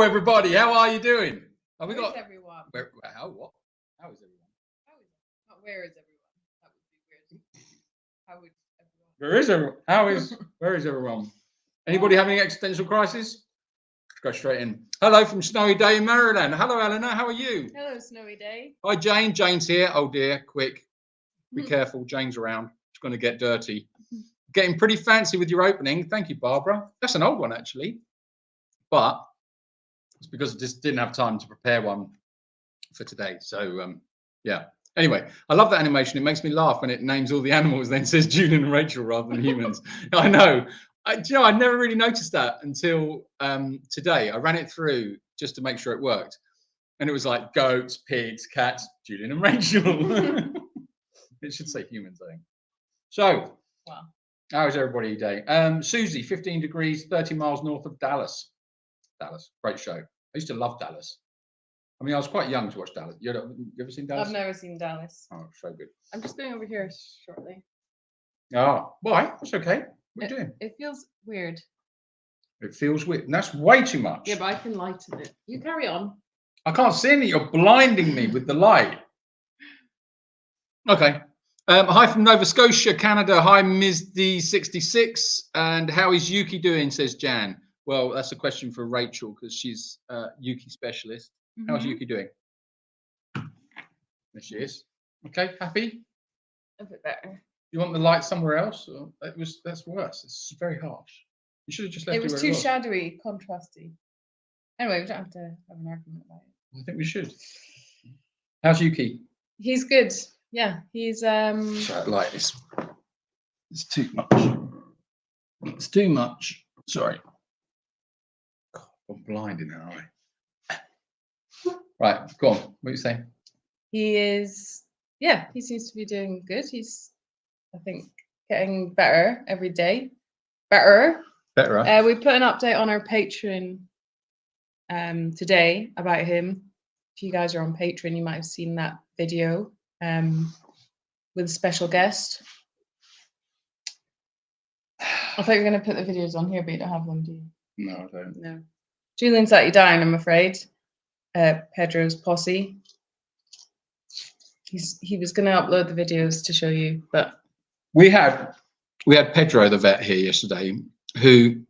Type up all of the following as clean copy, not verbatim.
Hello, everybody. How are you doing? Have we got everyone? how what? How is everyone? Where is everyone? That would be weird. How would everyone? Where is everyone? Where is everyone? Anybody having an existential crisis? Let's go straight in. Hello from Snowy Day in Maryland. Hello, Eleanor. How are you? Hello, Snowy Day. Hi, Jane. Jane's here. Oh dear, quick. Be careful. Jane's around. It's going to get dirty. Getting pretty fancy with your opening. Thank you, Barbara. That's an old one, actually. But it's because I just didn't have time to prepare one for today. So, yeah. Anyway, I love that animation. It makes me laugh when it names all the animals, then says Julian and Rachel rather than humans. I know. I never really noticed that until today. I ran it through just to make sure it worked. And it was like goats, pigs, cats, Julian and Rachel. It should say humans, I think. So, wow. How is everybody today? Susie, 15 degrees, 30 miles north of Dallas. Dallas, great show. I used to love Dallas. I mean, I was quite young to watch Dallas. You ever seen Dallas? I've never seen Dallas. Oh, so good. I'm just going over here shortly. Oh, why? That's okay. What are you doing? It feels weird. It feels weird. And that's way too much. Yeah, but I can lighten it. You carry on. I can't see any. You're blinding me with the light. Okay. Hi from Nova Scotia, Canada. Hi, Ms. D66. And how is Yuki doing, says Jan. Well, that's a question for Rachel because she's a Yuki specialist. How's Yuki doing? There she is. Okay, happy? A bit better. You want the light somewhere else? Or that's worse. It's very harsh. You should have just left it was where too it was. shadowy, contrasty. Anyway, we don't have to have an argument about it. I think we should. How's Yuki? He's good. Yeah, he's Sorry, light is. It's too much. It's too much. Sorry. God, I'm blinding now, aren't I? Right, go on. What are you saying? He is, yeah, he seems to be doing good. He's, I think, getting better every day. Better. We put an update on our Patreon today about him. If you guys are on Patreon, you might have seen that video with a special guest. I thought you were going to put the videos on here, but you don't have them, do you? No, I don't. No. Julian's let you down, I'm afraid. Pedro's posse. He was going to upload the videos to show you, but we had Pedro the vet here yesterday, who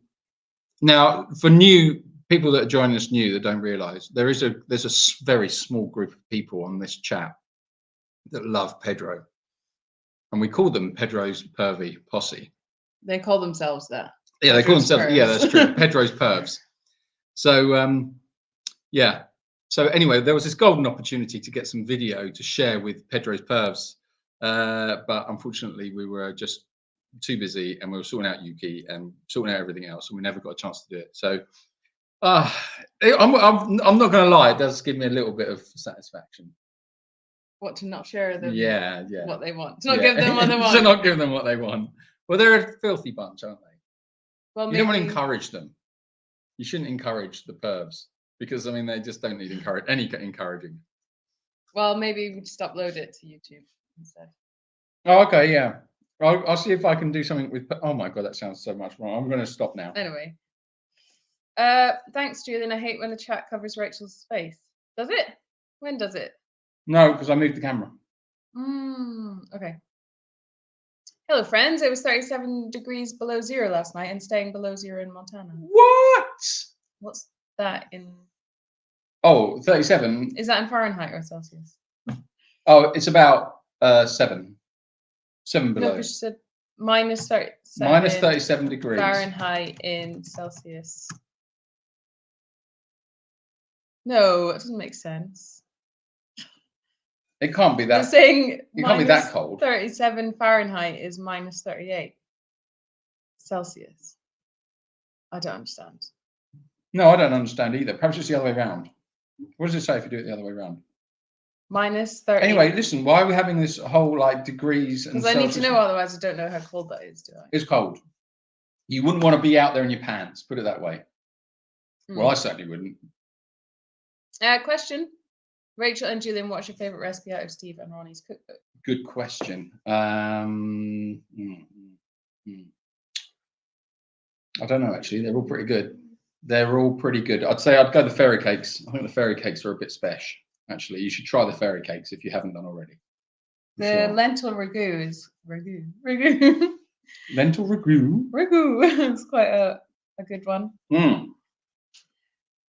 now for new people that are joining us new that don't realise there's a very small group of people on this chat that love Pedro, and we call them Pedro's pervy posse. They call themselves that. Yeah, they call themselves. Yeah, that's true. Pedro's pervs. So yeah. So anyway, there was this golden opportunity to get some video to share with Pedro's pervs, but unfortunately we were just too busy and we were sorting out Yuki and sorting out everything else, and we never got a chance to do it. So I'm not going to lie, it does give me a little bit of satisfaction. What, to not share them? Yeah. What they want. To not give them what they want. To not give them what they want. Well, they're a filthy bunch, aren't they? Well, you don't want to encourage them. You shouldn't encourage the pervs because, I mean, they just don't need any encouraging. Well, maybe we just upload it to YouTube instead. Oh, okay, yeah. I'll see if I can do something with. Oh my god, that sounds so much wrong. I'm going to stop now. Anyway, thanks, Julian. I hate when the chat covers Rachel's face. Does it? When does it? No, because I moved the camera. Okay. Hello, friends. It was 37 degrees below zero last night and staying below zero in Montana. What? What's that in? Oh, 37. Is that in Fahrenheit or Celsius? Oh, it's about 7 below. No, because she said minus 37. Minus 37 degrees. Fahrenheit in Celsius. No, it doesn't make sense. It can't be that. You're saying it can't be that cold. 37 Fahrenheit is minus 38 Celsius. I don't understand. No, I don't understand either. Perhaps it's the other way around. What does it say if you do it the other way around? Minus 30. Anyway, listen, why are we having this whole like degrees and because I need to know, otherwise I don't know how cold that is, do I? It's cold. You wouldn't want to be out there in your pants, put it that way. Well, I certainly wouldn't. Question. Rachel and Julian, what's your favourite recipe out of Steve and Ronnie's cookbook? Good question. I don't know, actually. They're all pretty good. They're all pretty good. I'd say I'd go the fairy cakes. I think the fairy cakes are a bit special. Actually, you should try the fairy cakes if you haven't done already. The lentil ragu is ragu. Lentil ragu. It's quite a good one.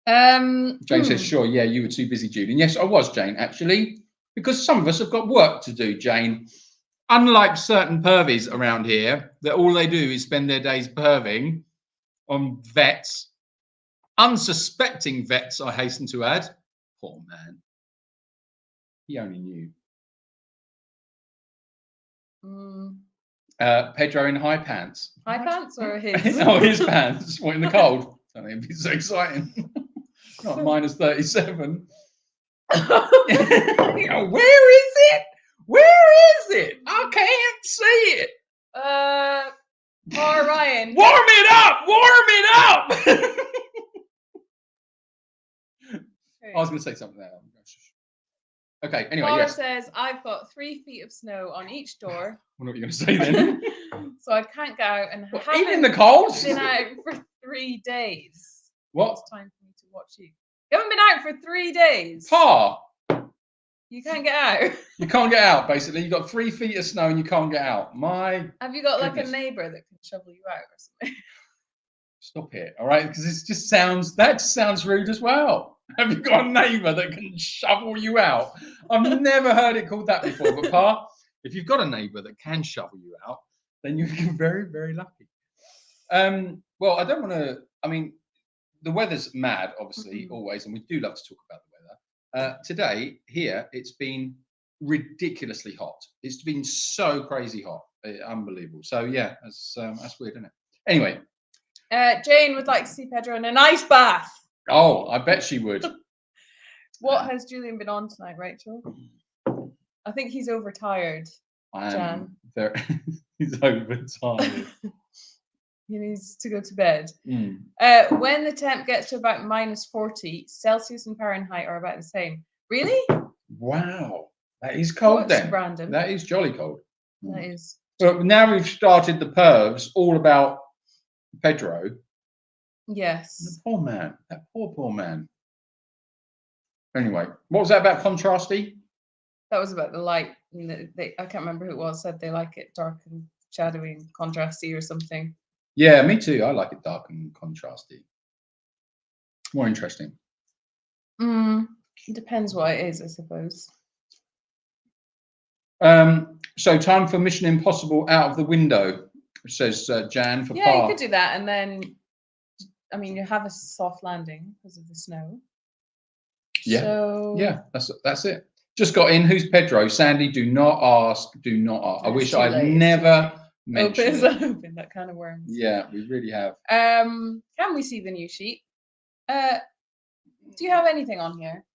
Jane says, sure, yeah, you were too busy, Jude. And yes, I was, Jane, actually, because some of us have got work to do, Jane. Unlike certain pervies around here, that all they do is spend their days perving on vets, unsuspecting vets, I hasten to add. Poor man. He only knew. Pedro in high pants. High pants or his? Oh, his pants. What, in the cold? I don't think it'd be so exciting. Not -37. Where is it? Where is it? I can't see it. Ryan. Warm it up! Warm it up! I was going to say something there. Okay, anyway, Paula yes. says, I've got 3 feet of snow on each door. I know what you're going to say then. So I can't get out and haven't even in the cold? been out for 3 days. What? It's time for me to watch you. You haven't been out for 3 days. Pa! You can't get out. You can't get out, basically. You've got 3 feet of snow and you can't get out. Have you got goodness. like a neighbour that can shovel you out or something? Stop it, all right? Because that just sounds rude as well. Have you got a neighbour that can shovel you out? I've never heard it called that before. But Pa, if you've got a neighbour that can shovel you out, then you're very, very lucky. Well, I don't want to. I mean, the weather's mad, obviously, always, and we do love to talk about the weather. Today here, it's been ridiculously hot. It's been so crazy hot, unbelievable. So yeah, that's weird, isn't it? Anyway, Jane would like to see Pedro in an ice bath. Oh, I bet she would. What has Julian been on tonight, Rachel? I think he's overtired. Jan. He's overtired. He needs to go to bed. When the temp gets to about -40, Celsius and Fahrenheit are about the same. Really? Wow. That is cold. That's then. random. That is jolly cold. That is. But now we've started the pervs all about Pedro. Yes. The poor man. That poor man. Anyway, what was that about contrasty? That was about the light. I can't remember who it was, said they like it dark and shadowy and contrasty or something. Yeah, me too. I like it dark and contrasty. More interesting. It depends what it is, I suppose. So time for Mission Impossible Out of the Window, says Jan for Yeah, you could do that, and then, I mean, you have a soft landing because of the snow. Yeah. So... Yeah, that's it. Just got in. Who's Pedro? Sandy, do not ask. Do not ask. I wish I'd never mentioned it. Open that kind of worms. Yeah, we really have. Can we see the new sheet? Do you have anything on here?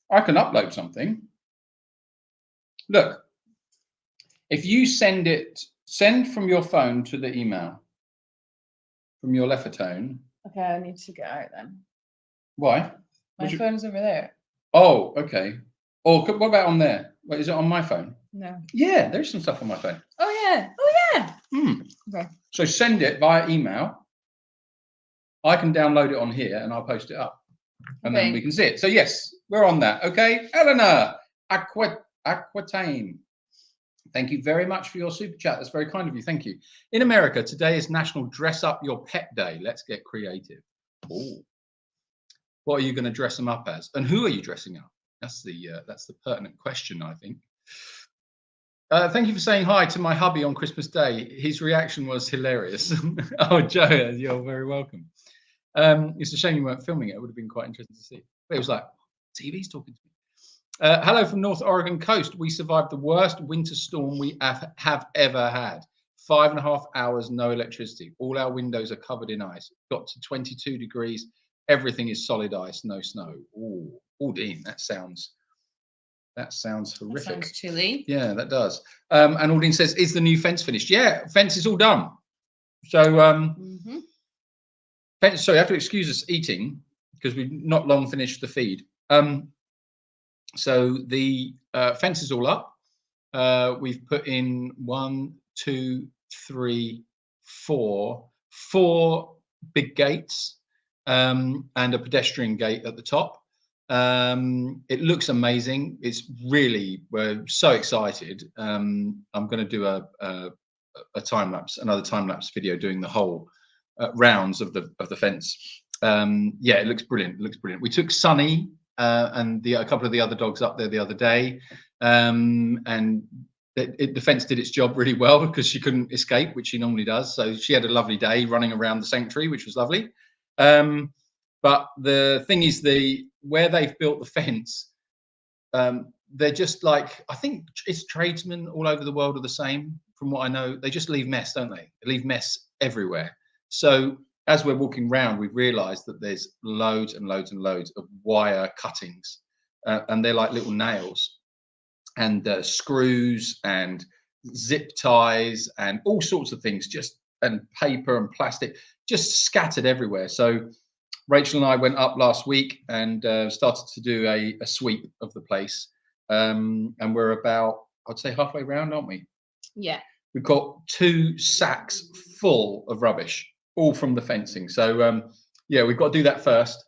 I can upload something. Look, if you send from your phone to the email, from your Lefatone. Okay, I need to get out then. Why? My phone's over there. Oh, okay. Or what about on there? Wait, is it on my phone? No. Yeah, there's some stuff on my phone. Oh, yeah. Okay. So send it via email. I can download it on here and I'll post it up. And then we can see it. So yes, we're on that. Okay. Eleanor Aquitaine. Thank you very much for your super chat. That's very kind of you. Thank you. In America, today is National Dress Up Your Pet Day. Let's get creative. Oh. What are you going to dress them up as? And who are you dressing up? That's the pertinent question, I think. Thank you for saying hi to my hubby on Christmas Day. His reaction was hilarious. Oh, Joe, you're very welcome. It's a shame you weren't filming it. It would have been quite interesting to see. But it was like, TV's talking to me. Hello from North Oregon coast. We survived the worst winter storm we have ever had. 5.5 hours, no electricity. All our windows are covered in ice. Got to 22 degrees. Everything is solid ice, no snow. Oh, Dean, that sounds horrific. That sounds chilly. Yeah, that does. And Aldine says, is the new fence finished? Yeah, fence is all done. So, so you have to excuse us eating because we've not long finished the feed. So the fence is all up. We've put in 1, 2, 3, 4 big gates and a pedestrian gate at the top. It looks amazing. It's really, we're so excited. I'm going to do a time lapse, another time lapse video doing the whole rounds of the fence. Yeah, it looks brilliant. It looks brilliant. We took Sunny and a couple of the other dogs up there the other day, and the fence did its job really well because she couldn't escape, which she normally does. So she had a lovely day running around the sanctuary, which was lovely. But the thing is, where they've built the fence, they're just like, I think it's tradesmen all over the world are the same. From what I know, they just leave mess, don't they? They leave mess everywhere. So as we're walking around, we've realised that there's loads and loads and loads of wire cuttings, and they're like little nails, and screws and zip ties and all sorts of things, and paper and plastic, just scattered everywhere. So Rachel and I went up last week and started to do a sweep of the place, and we're about, I'd say, halfway around, aren't we? Yeah. We've got 2 sacks full of rubbish, all from the fencing. So yeah, we've got to do that first.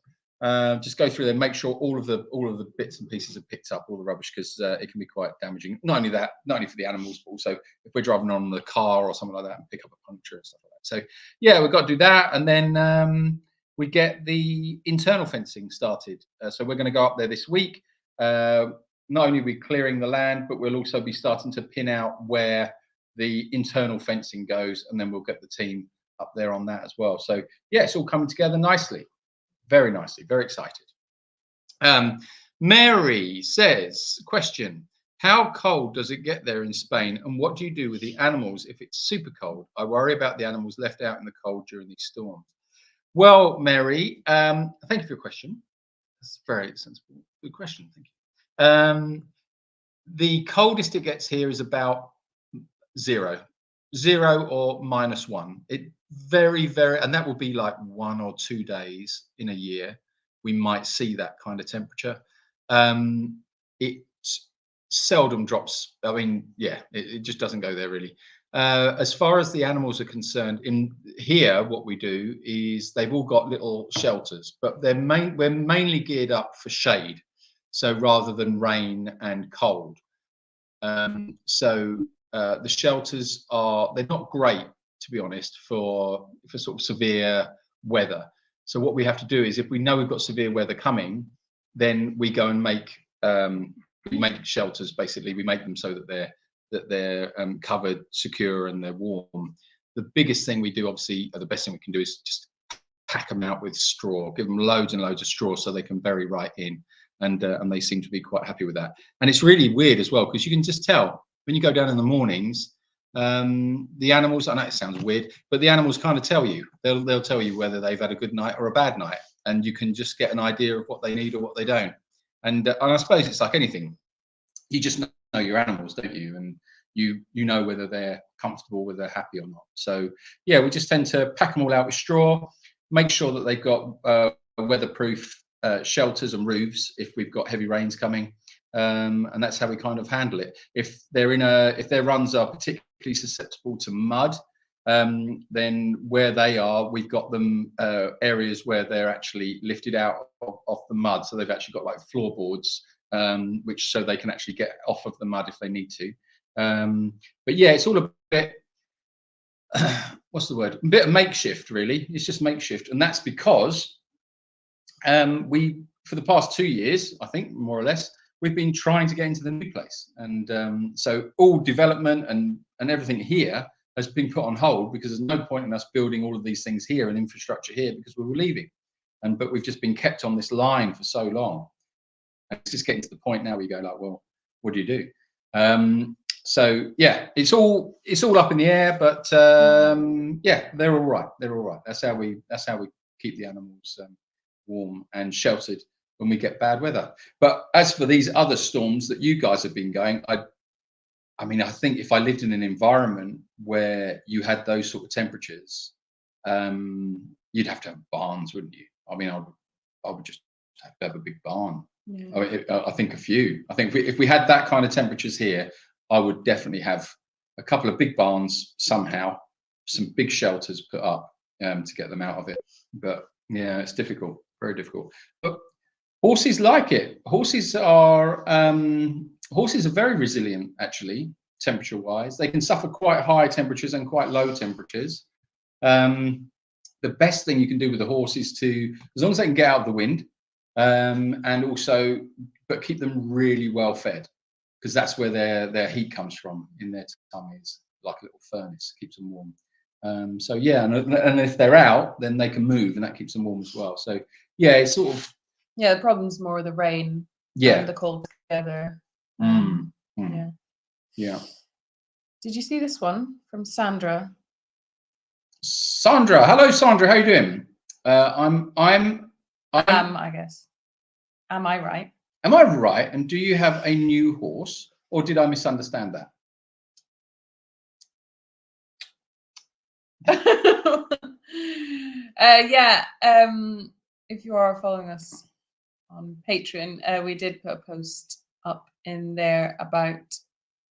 Just go through there, make sure all of the bits and pieces are picked up, all the rubbish, because it can be quite damaging. Not only that, not only for the animals, but also if we're driving on the car or something like that and pick up a puncture and stuff like that. So yeah, we've got to do that, and then we get the internal fencing started. So we're going to go up there this week. Not only are we clearing the land, but we'll also be starting to pin out where the internal fencing goes, and then we'll get the team up there on that as well. So yeah, it's all coming together nicely. Very nicely, very excited. Mary says, question, how cold does it get there in Spain, and what do you do with the animals if it's super cold? I worry about the animals left out in the cold during these storms. Well, Mary, thank you for your question. That's a very sensible, good question. Thank you. The coldest it gets here is about 0 or -1. It very, and that will be like 1 or 2 days in a year. We might see that kind of temperature. It seldom drops. I mean, yeah, it just doesn't go there really. As far as the animals are concerned, in here, what we do is they've all got little shelters, but we're mainly geared up for shade. So rather than rain and cold. The shelters they're not great, to be honest, for sort of severe weather. So what we have to do is, if we know we've got severe weather coming, then we go and make shelters. Basically, we make them so that they're covered, secure, and they're warm. The biggest thing we do, obviously, or the best thing we can do, is just pack them out with straw. Give them loads and loads of straw so they can bury right in, and they seem to be quite happy with that. And it's really weird as well, because you can just tell when you go down in the mornings. The animals, I know it sounds weird, but the animals kind of tell you. They'll tell you whether they've had a good night or a bad night, and you can just get an idea of what they need or what they don't. And I suppose it's like anything. You just know your animals, don't you? And you know whether they're comfortable, whether they're happy or not. So yeah, we just tend to pack them all out with straw, make sure that they've got weatherproof shelters and roofs if we've got heavy rains coming. And that's how we kind of handle it. If their runs are particularly susceptible to mud, then where they are, we've got them areas where they're actually lifted out of the mud. So they've actually got like floorboards, which so they can actually get off of the mud if they need to. But yeah, it's all a bit, what's the word? A bit of makeshift, really. It's just makeshift. And that's because for the past 2 years, I think, more or less, we've been trying to get into the new place. And so all development and everything here has been put on hold, because there's no point in us building all of these things here and infrastructure here, because we were leaving. But we've just been kept on this line for so long. And it's just getting to the point now where you go like, well, what do you do? So yeah, it's all up in the air, but yeah, they're all right. They're all right. That's how we keep the animals warm and sheltered when we get bad weather. But as for these other storms that you guys have been going, I mean, I think if I lived in an environment where you had those sort of temperatures, you'd have to have barns, wouldn't you? I mean, I would just have to have a big barn. Yeah. I think a few. I think if we had that kind of temperatures here, I would definitely have a couple of big barns somehow, some big shelters put up, to get them out of it. But yeah, it's difficult, very difficult. But horses like it. Horses are very resilient, actually, temperature-wise. They can suffer quite high temperatures and quite low temperatures. The best thing you can do with a horse is to, as long as they can get out of the wind, and also, but keep them really well fed, because that's where their heat comes from, in their tummies, like a little furnace, keeps them warm. So yeah, and if they're out, then they can move, and that keeps them warm as well. So yeah, it's sort of, yeah, the problem's more the rain and the cold together. Yeah. Did you see this one from Sandra? Sandra, hello Sandra, how you doing? I guess. Am I right? Am I right? And do you have a new horse, or did I misunderstand that? Yeah. If you are following us on Patreon, we did put a post up in there about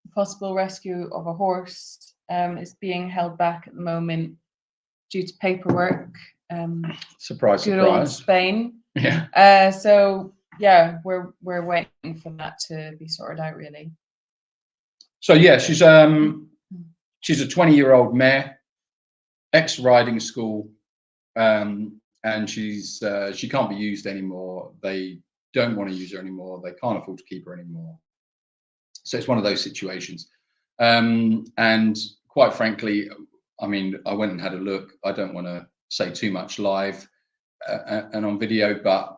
the possible rescue of a horse. It's being held back at the moment due to paperwork. Surprise, good surprise. Old Spain. Yeah. So yeah, we're waiting for that to be sorted out, really. So yeah, she's a 20-year-old mare, ex-riding school, and she can't be used anymore. They don't want to use her anymore. They can't afford to keep her anymore. So it's one of those situations. And quite frankly, I mean, I went and had a look. I don't want to say too much live and on video, but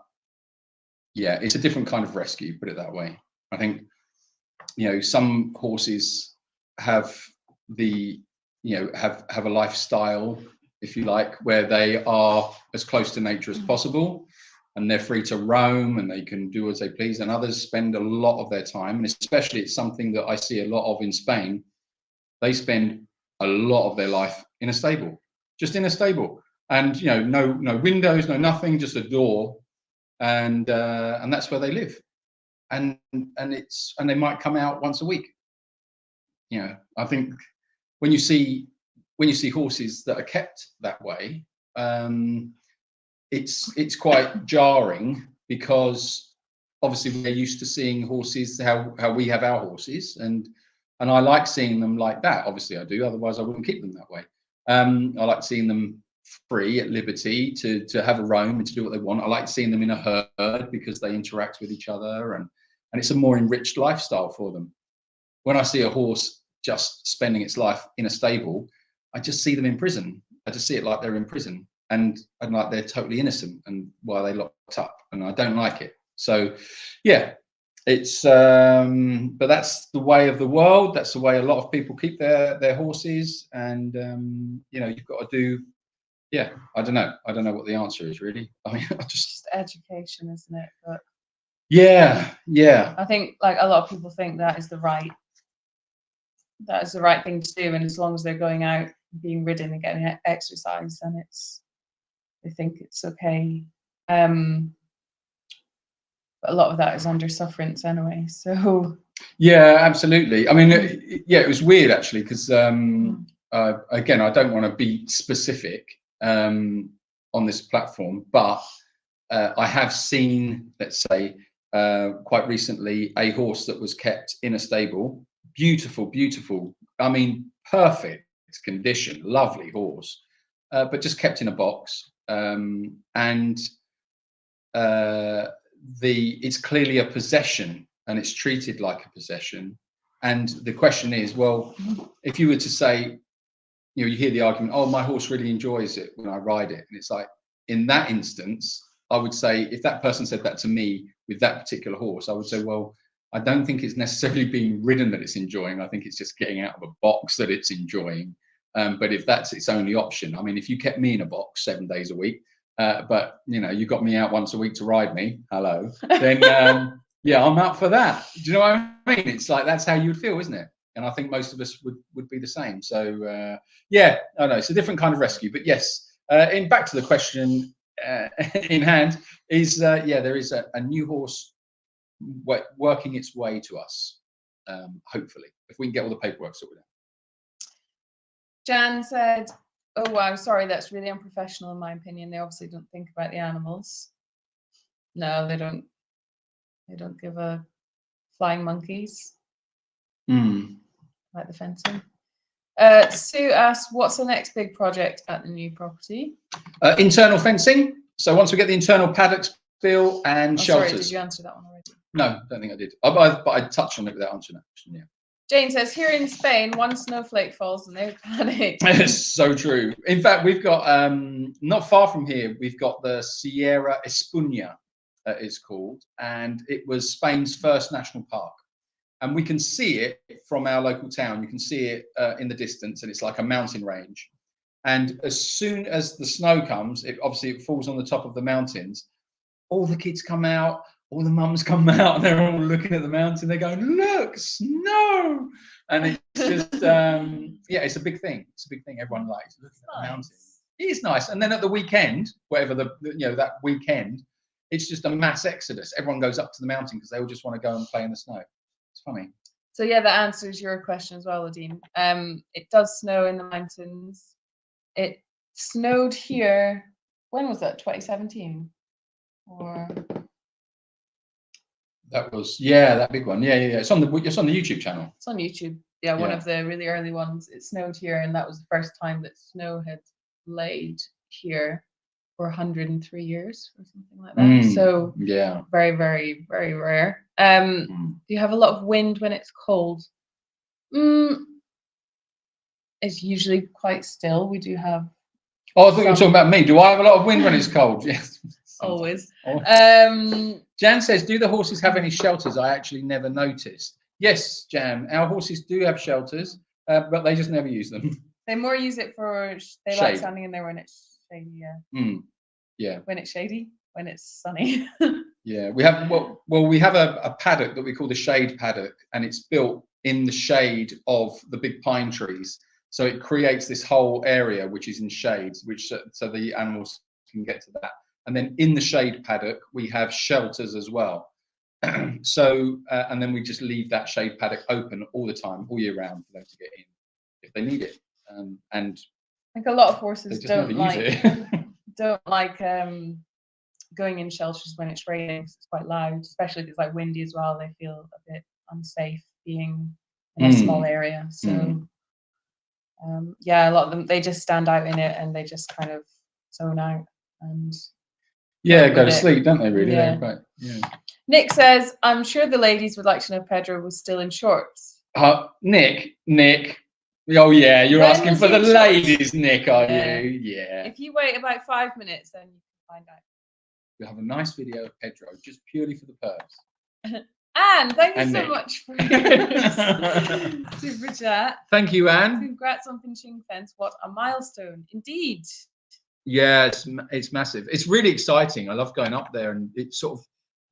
yeah, it's a different kind of rescue, put it that way. I think, you know, some horses have have a lifestyle, if you like, where they are as close to nature as possible, and they're free to roam and they can do as they please. And others spend a lot of their time, and especially it's something that I see a lot of in Spain. They spend a lot of their life in a stable, just in a stable, and you know, no windows, no nothing, just a door, and that's where they live, and they might come out once a week. You know, I think when you see horses that are kept that way, it's quite jarring, because obviously we're used to seeing horses how we have our horses, and I like seeing them like that. Obviously I do, otherwise I wouldn't keep them that way. I like seeing them free at liberty to have a roam and to do what they want. I like seeing them in a herd, because they interact with each other, and it's a more enriched lifestyle for them. When I see a horse just spending its life in a stable, I just see them in prison. I just see it like they're in prison, and like they're totally innocent, and why are they locked up, and I don't like it. So yeah, it's but that's the way of the world. That's the way a lot of people keep their horses, and you know, you've got to do, yeah, I don't know what the answer is, really. I mean, just education, isn't it? But yeah, I think, like, a lot of people think that is the right thing to do, and as long as they're going out, being ridden and getting exercise, then they think it's okay. But a lot of that is under sufferance anyway. So yeah, absolutely. I mean, yeah, it was weird actually, because again, I don't want to be specific on this platform, but I have seen, let's say, quite recently, a horse that was kept in a stable. Beautiful, I mean, perfect condition, lovely horse, but just kept in a box, and it's clearly a possession, and it's treated like a possession. And the question is, well, if you were to say, you know, you hear the argument, oh, my horse really enjoys it when I ride it, and it's like, in that instance, I would say, if that person said that to me with that particular horse, I would say, well, I don't think it's necessarily being ridden that it's enjoying. I think it's just getting out of a box that it's enjoying. But if that's its only option, I mean, if you kept me in a box 7 days a week, but you know, you got me out once a week to ride me, hello, then yeah, I'm up for that. Do you know what I mean? It's like, that's how you would feel, isn't it? And I think most of us would be the same. So yeah, I know it's a different kind of rescue, but yes. In back to the question in hand is, yeah, there is a new horse working its way to us, hopefully, if we can get all the paperwork sorted out. Jan said, Oh wow, sorry, that's really unprofessional in my opinion. They obviously don't think about the animals. No, they don't. They don't give a flying monkeys like the fencing. Sue asks, what's the next big project at the new property? Internal fencing. So once we get the internal paddocks built and shelters. Sorry, did you answer that one already? No, don't think I did. But I touched on it without answering that question. Yeah. Jane says, here in Spain, one snowflake falls and they panic. It's so true. In fact, we've got not far from here, we've got the Sierra Espuña, it's called, and it was Spain's first national park. And we can see it from our local town. You can see it in the distance, and it's like a mountain range. And as soon as the snow comes, it falls on the top of the mountains. All the kids come out, all the mums come out, and they're all looking at the mountain. They're going, "Look, snow!" And it's just, yeah, it's a big thing. It's a big thing. Everyone likes looking at the mountain. It is nice. And then at the weekend, whatever that weekend, it's just a mass exodus. Everyone goes up to the mountain because they all just want to go and play in the snow. It's funny. So yeah, that answers your question as well, Adine. It does snow in the mountains. It snowed here. When was that? 2017, or that was that big one. Yeah. It's on the YouTube channel. It's on YouTube. Yeah, one of the really early ones. It snowed here, and that was the first time that snow had laid here for 103 years or something like that. So yeah, very, very, very rare. Do you have a lot of wind when it's cold? It's usually quite still. We do have. Oh, I thought you were talking about me. Do I have a lot of wind when it's cold? Yes. Always. Jan says, do the horses have any shelters? I actually never noticed. Yes, Jan, our horses do have shelters, but they just never use them. They more use it for they shade. Like standing in there when it's shady. Yeah. Yeah. When it's shady, when it's sunny. Yeah, we have we have a paddock that we call the shade paddock, and it's built in the shade of the big pine trees. So it creates this whole area which is in shades, so the animals can get to that. And then in the shade paddock, we have shelters as well. So, and then we just leave that shade paddock open all the time, all year round, for them to get in if they need it. And like a lot of horses don't like going in shelters when it's raining. It's quite loud, especially if it's like windy as well. They feel a bit unsafe being in a small area. So, yeah, a lot of them, they just stand out in it and they just kind of zone out and go to sleep, don't they? Really? Yeah. Right. Yeah. Nick says, "I'm sure the ladies would like to know if Pedro was still in shorts." Nick. Oh yeah, you're asking for the ladies, Nick, are you? Yeah. If you wait about 5 minutes, then you can find out. You'll have a nice video of Pedro just purely for the purse. Anne, thank you so Nick. much for your super chat. Thank you, Anne. Congrats on finishing fence. What a milestone, indeed. Yeah, it's massive. It's really exciting. I love going up there, and it's sort of,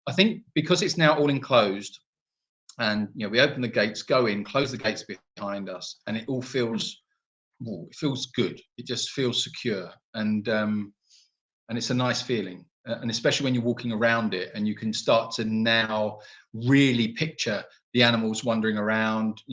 I think because it's now all enclosed, and we open the gates, go in, close the gates behind us, and it all feels, it feels good. It just feels secure, and it's a nice feeling. And especially when you're walking around it, and you can start to now really picture the animals wandering around.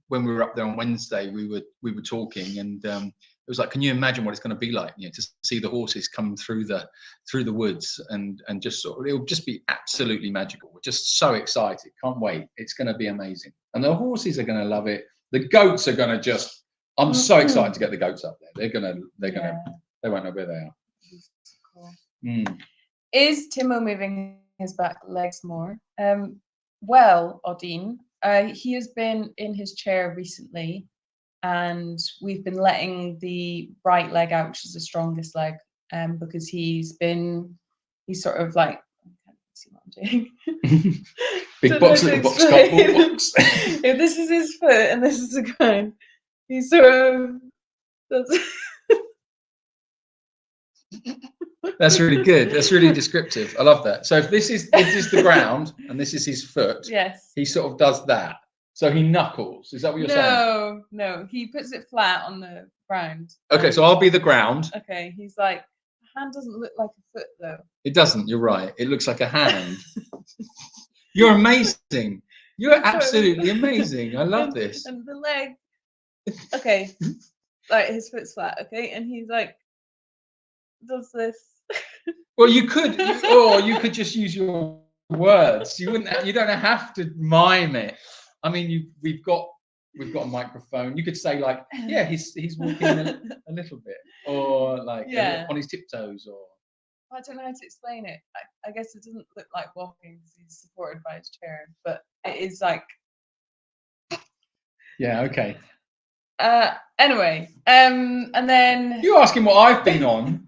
When we were up there on Wednesday, we were talking, and it was like, can you imagine what it's going to be like, to see the horses come through the woods, and just sort of, it'll just be absolutely magical. We're just so excited, can't wait. It's going to be amazing, and the horses are going to love it. The goats are going to just. I'm so excited to get the goats up there. They won't know where they are. Cool. Is Timo moving his back legs more? Well, Odine, he has been in his chair recently, and we've been letting the right leg out, which is the strongest leg, because he's sort of like, I can't see what I'm doing. Big box, little box, couple box. If this is his foot and this is the ground, he's sort of. That's really good. That's really descriptive. I love that. So if this is the ground and this is his foot, yes, he sort of does that. So he knuckles. Is that what you're saying? No. He puts it flat on the ground. Okay, so I'll be the ground. Okay, he's like, a hand doesn't look like a foot though. It doesn't. You're right. It looks like a hand. You're amazing. You're absolutely amazing. I love this. And the leg. Okay. like his foot's flat, okay, and he's like does this. Well, you could, or you could just use your words. You wouldn't. You don't have to mime it. I mean, we've got a microphone. You could say like, yeah, he's walking a little bit, or like on his tiptoes, or. I don't know how to explain it. I guess it doesn't look like walking because he's supported by his chair, but it is like. Yeah. Okay. Anyway, and then you asking what I've been on.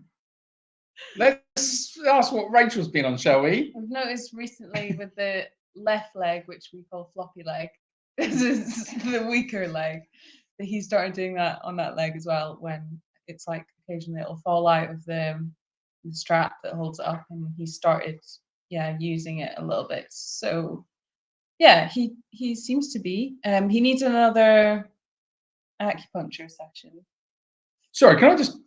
Let's ask what Rachel's been on, shall we? I've noticed recently with the left leg, which we call floppy leg, this is the weaker leg, that he started doing that on that leg as well. When it's like occasionally it'll fall out of the strap that holds it up, and he started using it a little bit. So yeah, he seems to be. He needs another acupuncture session. Sorry, can I just?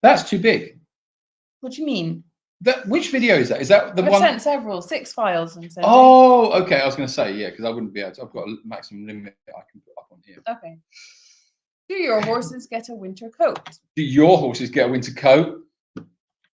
That's too big. What do you mean? Which video is that? Is that the I've one? sent several, 6 files. And sent oh, okay. I was going to say because I wouldn't be able to. I've got a maximum limit I can put up on here. Okay. Do your horses get a winter coat? Do your horses get a winter coat?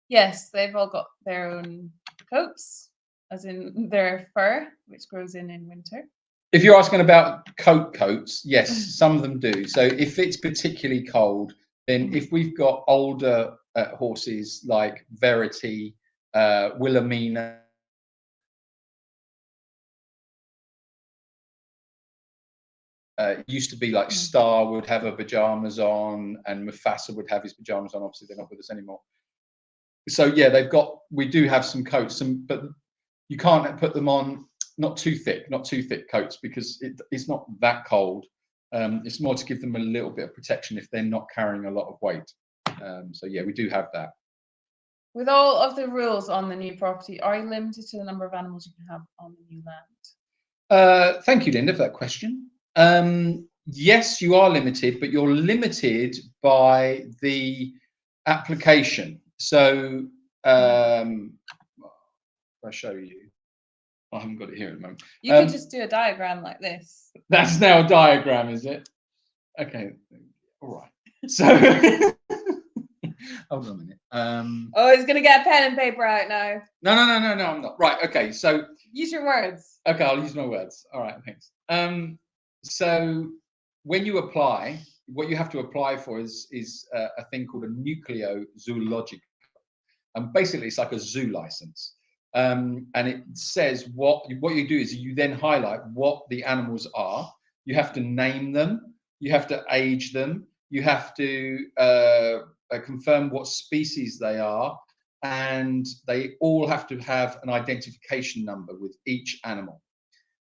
Yes, they've all got their own coats, as in their fur, which grows in winter. If you're asking about coats, yes, some of them do. So if it's particularly cold, then if we've got older horses like Verity, Wilhelmina, used to be like Star would have her pajamas on, and Mufasa would have his pajamas on. Obviously, they're not with us anymore. So yeah, we do have some coats, but you can't put them on not too thick coats because it's not that cold. It's more to give them a little bit of protection if they're not carrying a lot of weight. So yeah, we do have that. With all of the rules on the new property, are you limited to the number of animals you can have on the new land? Thank you, Linda, for that question. Yes, you are limited, but you're limited by the application. So I'll show you. I haven't got it here at the moment. You could just do a diagram like this. That's now a diagram, is it? Okay, all right. So hold on a minute. Oh, he's gonna get a pen and paper out now. No, I'm not. Right, okay. So use your words. Okay, I'll use my words. All right, thanks. So when you apply, what you have to apply for is a thing called a nucleozoological, and basically it's like a zoo license. And it says what you do is you then highlight what the animals are. You have to name them. You have to age them. You have to confirm what species they are, and they all have to have an identification number with each animal.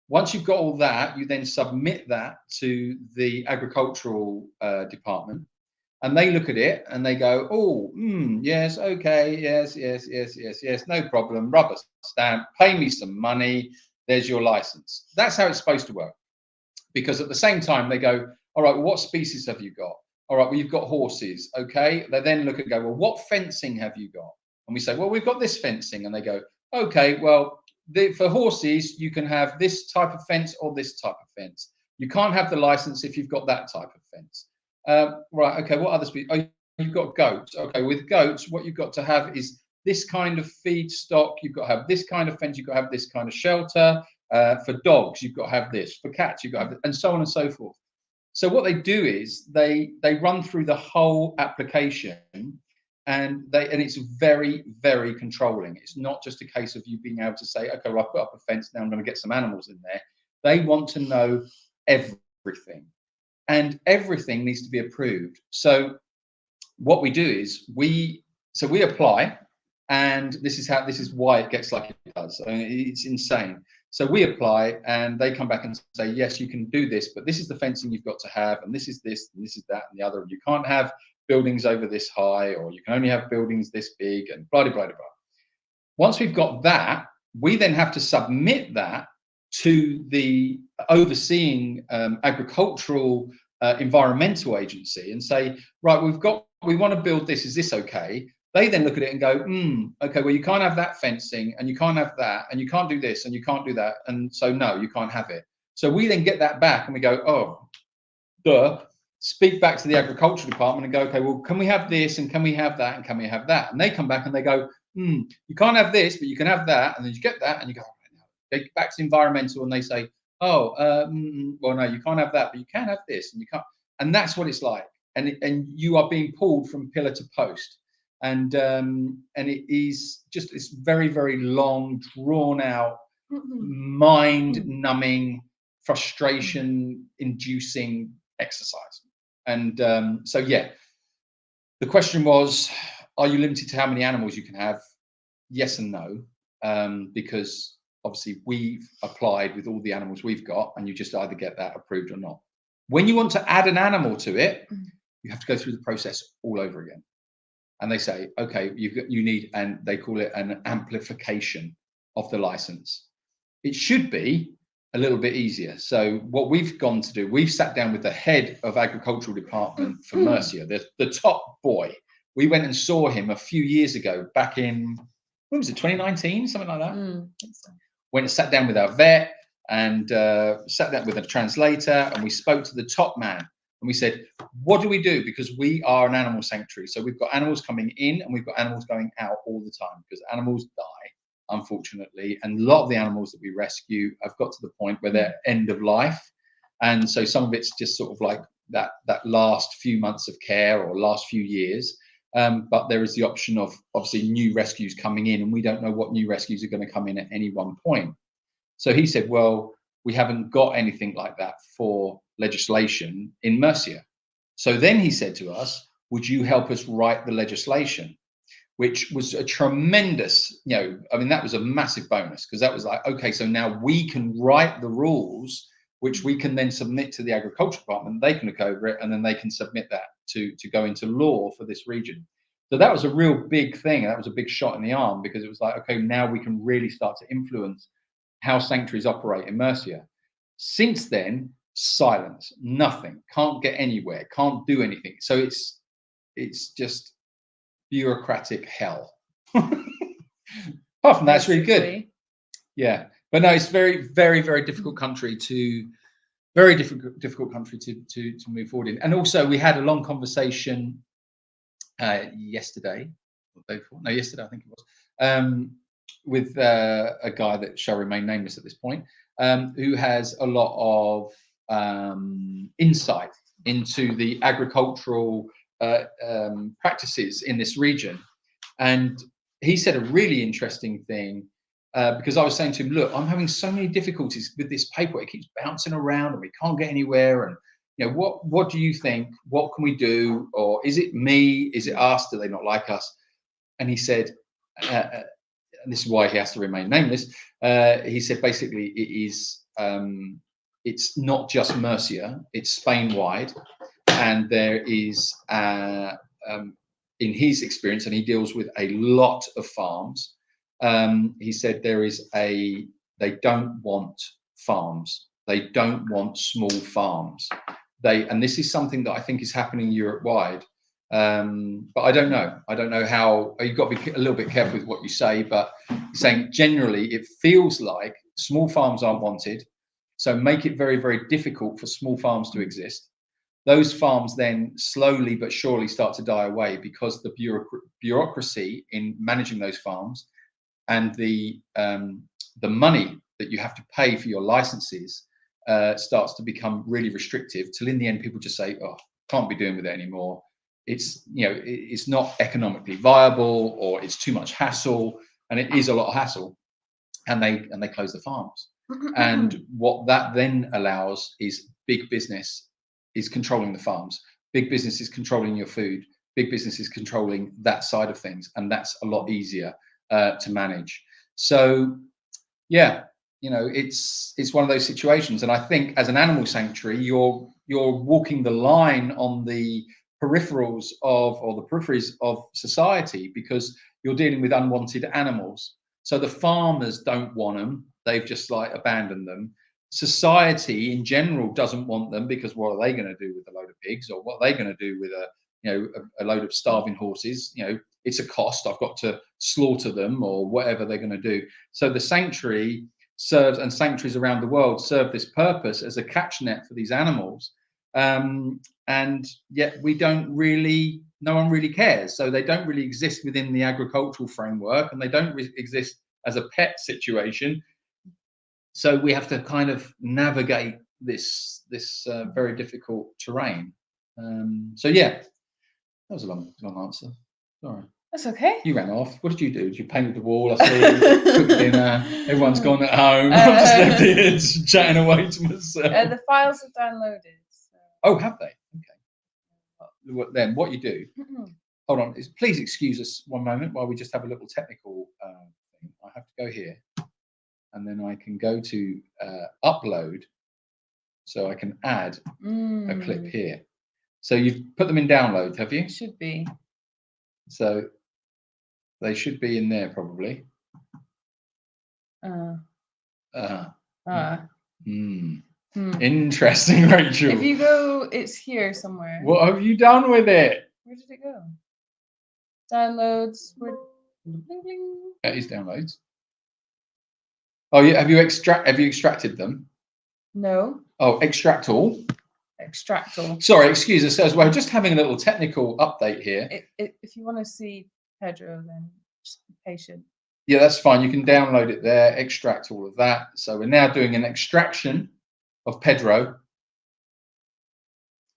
Once you've got all that, you then submit that to the agricultural department, and they look at it and they go, oh, yes, okay, yes, no problem, rubber stamp, pay me some money, there's your license. That's how it's supposed to work. Because at the same time, they go, all right, well, what species have you got? All right, well, you've got horses, okay? They then look and go, well, what fencing have you got? And we say, well, we've got this fencing. And they go, okay, well, for horses, you can have this type of fence or this type of fence. You can't have the license if you've got that type of fence. Right, okay, what other species? Oh, you've got goats. Okay, with goats, what you've got to have is this kind of feed stock. You've got to have this kind of fence. You've got to have this kind of shelter. For dogs, you've got to have this. For cats, you've got to have this, and so on and so forth. So what they do is they run through the whole application, and it's very, very controlling. It's not just a case of you being able to say, okay, well, I've put up a fence, now I'm going to get some animals in there. They want to know everything, and everything needs to be approved. So what we do is we apply, and this is why it gets like it does. I mean, it's insane. So we apply, and they come back and say, yes, you can do this, but this is the fencing you've got to have, and this is this, and this is that, and the other. You can't have buildings over this high, or you can only have buildings this big, and blah, blah, blah, blah. Once we've got that, we then have to submit that to the overseeing agricultural environmental agency and say, right, we want to build this. Is this okay? They then look at it and go, okay, well, you can't have that fencing, and you can't have that, and you can't do this, and you can't do that. And so, no, you can't have it. So we then get that back and we go, oh, duh. speak back to the agriculture department and go, okay, well, can we have this and can we have that and can we have that? And they come back and they go, you can't have this, but you can have that. And then you get that and you go, they get back to environmental and they say, oh, well, no, you can't have that, but you can have this and you can't. And that's what it's like. And you are being pulled from pillar to post. And it is just this very, very long, drawn out, mind numbing, frustration inducing exercise. And so, yeah, the question was, are you limited to how many animals you can have? Yes and no, because obviously we've applied with all the animals we've got, and you just either get that approved or not. When you want to add an animal to it, you have to go through the process all over again. And they say, okay, you need, and they call it an amplification of the license. It should be a little bit easier. So what we've gone to do, we've sat down with the head of agricultural department for Murcia, the top boy. We went and saw him a few years ago, back in, when was it, 2019, something like that? I think so. Went and sat down with our vet and sat down with a translator, and we spoke to the top man. And we said, what do we do? Because we are an animal sanctuary. So we've got animals coming in and we've got animals going out all the time, because animals die, unfortunately. And a lot of the animals that we rescue have got to the point where they're end of life. And so some of it's just sort of like that last few months of care or last few years. But there is the option of obviously new rescues coming in, and we don't know what new rescues are going to come in at any one point. So he said, well, we haven't got anything like that for legislation in Murcia. So then he said to us, would you help us write the legislation? Which was a tremendous, I mean, that was a massive bonus, because that was like, okay, so now we can write the rules, which we can then submit to the agriculture department. They can look over it, and then they can submit that to go into law for this region. So that was a real big thing. That was a big shot in the arm, because it was like, okay, now we can really start to influence how sanctuaries operate in Murcia. Since then, silence, nothing, can't get anywhere, can't do anything. So it's just bureaucratic hell. Apart from that, it's really good. Yeah, but no, it's very, very, very difficult country to move forward in. And also, we had a long conversation yesterday, or the day before, no, yesterday I think it was, with a guy that shall remain nameless at this point, who has a lot of insight into the agricultural practices in this region. And he said a really interesting thing, because I was saying to him, look, I'm having so many difficulties with this paperwork. It keeps bouncing around and we can't get anywhere. And what do you think? What can we do? Or is it me? Is it us? Do they not like us? And he said, and this is why he has to remain nameless. He said basically it is, it's not just Murcia, it's Spain-wide, and there is, in his experience, and he deals with a lot of farms, he said they don't want farms. They don't want small farms. And this is something that I think is happening Europe-wide. But I don't know how. You've got to be a little bit careful with what you say, but saying generally it feels like small farms aren't wanted, so make it very, very difficult for small farms to exist. Those farms then slowly but surely start to die away, because the bureaucracy in managing those farms and the money that you have to pay for your licenses starts to become really restrictive, till in the end people just say, oh, can't be doing with it anymore. It's it's not economically viable, or it's too much hassle, and it is a lot of hassle, and they close the farms. And what that then allows is big business is controlling the farms. Big business is controlling your food. Big business is controlling that side of things, and that's a lot easier to manage. So yeah, it's one of those situations. And I think as an animal sanctuary, you're walking the line on the peripherals or the peripheries of society, because you're dealing with unwanted animals. So the farmers don't want them, they've just like abandoned them. Society in general doesn't want them, because what are they going to do with a load of pigs, or what are they going to do with a load of starving horses? It's a cost, I've got to slaughter them, or whatever they're going to do. So the sanctuary serves, and sanctuaries around the world serve this purpose as a catch net for these animals. and yet no one really cares. So they don't really exist within the agricultural framework, and they don't exist as a pet situation. So we have to kind of navigate this very difficult terrain. So yeah, that was a long answer. Sorry. That's okay. You ran off. What did you do? Did you painted the wall? I saw you cooked dinner. Everyone's gone at home. I'm just left here chatting away to myself. The files are downloaded. So. Oh, have they? Okay. Then what you do? Hold on. Please excuse us one moment while we just have a little technical thing. I have to go here, and then I can go to upload, so I can add a clip here. So you've put them in download, have you? Should be. So they should be in there probably. Interesting, Rachel. If you go, it's here somewhere. What have you done with it? Where did it go? Downloads. That is downloads. Oh yeah. Have you extracted them? No. Oh, extract all. Extract all. Sorry, excuse us as well. Just having a little technical update here. If you want to see Pedro, then just be patient. Yeah, that's fine. You can download it there, extract all of that. So we're now doing an extraction of Pedro.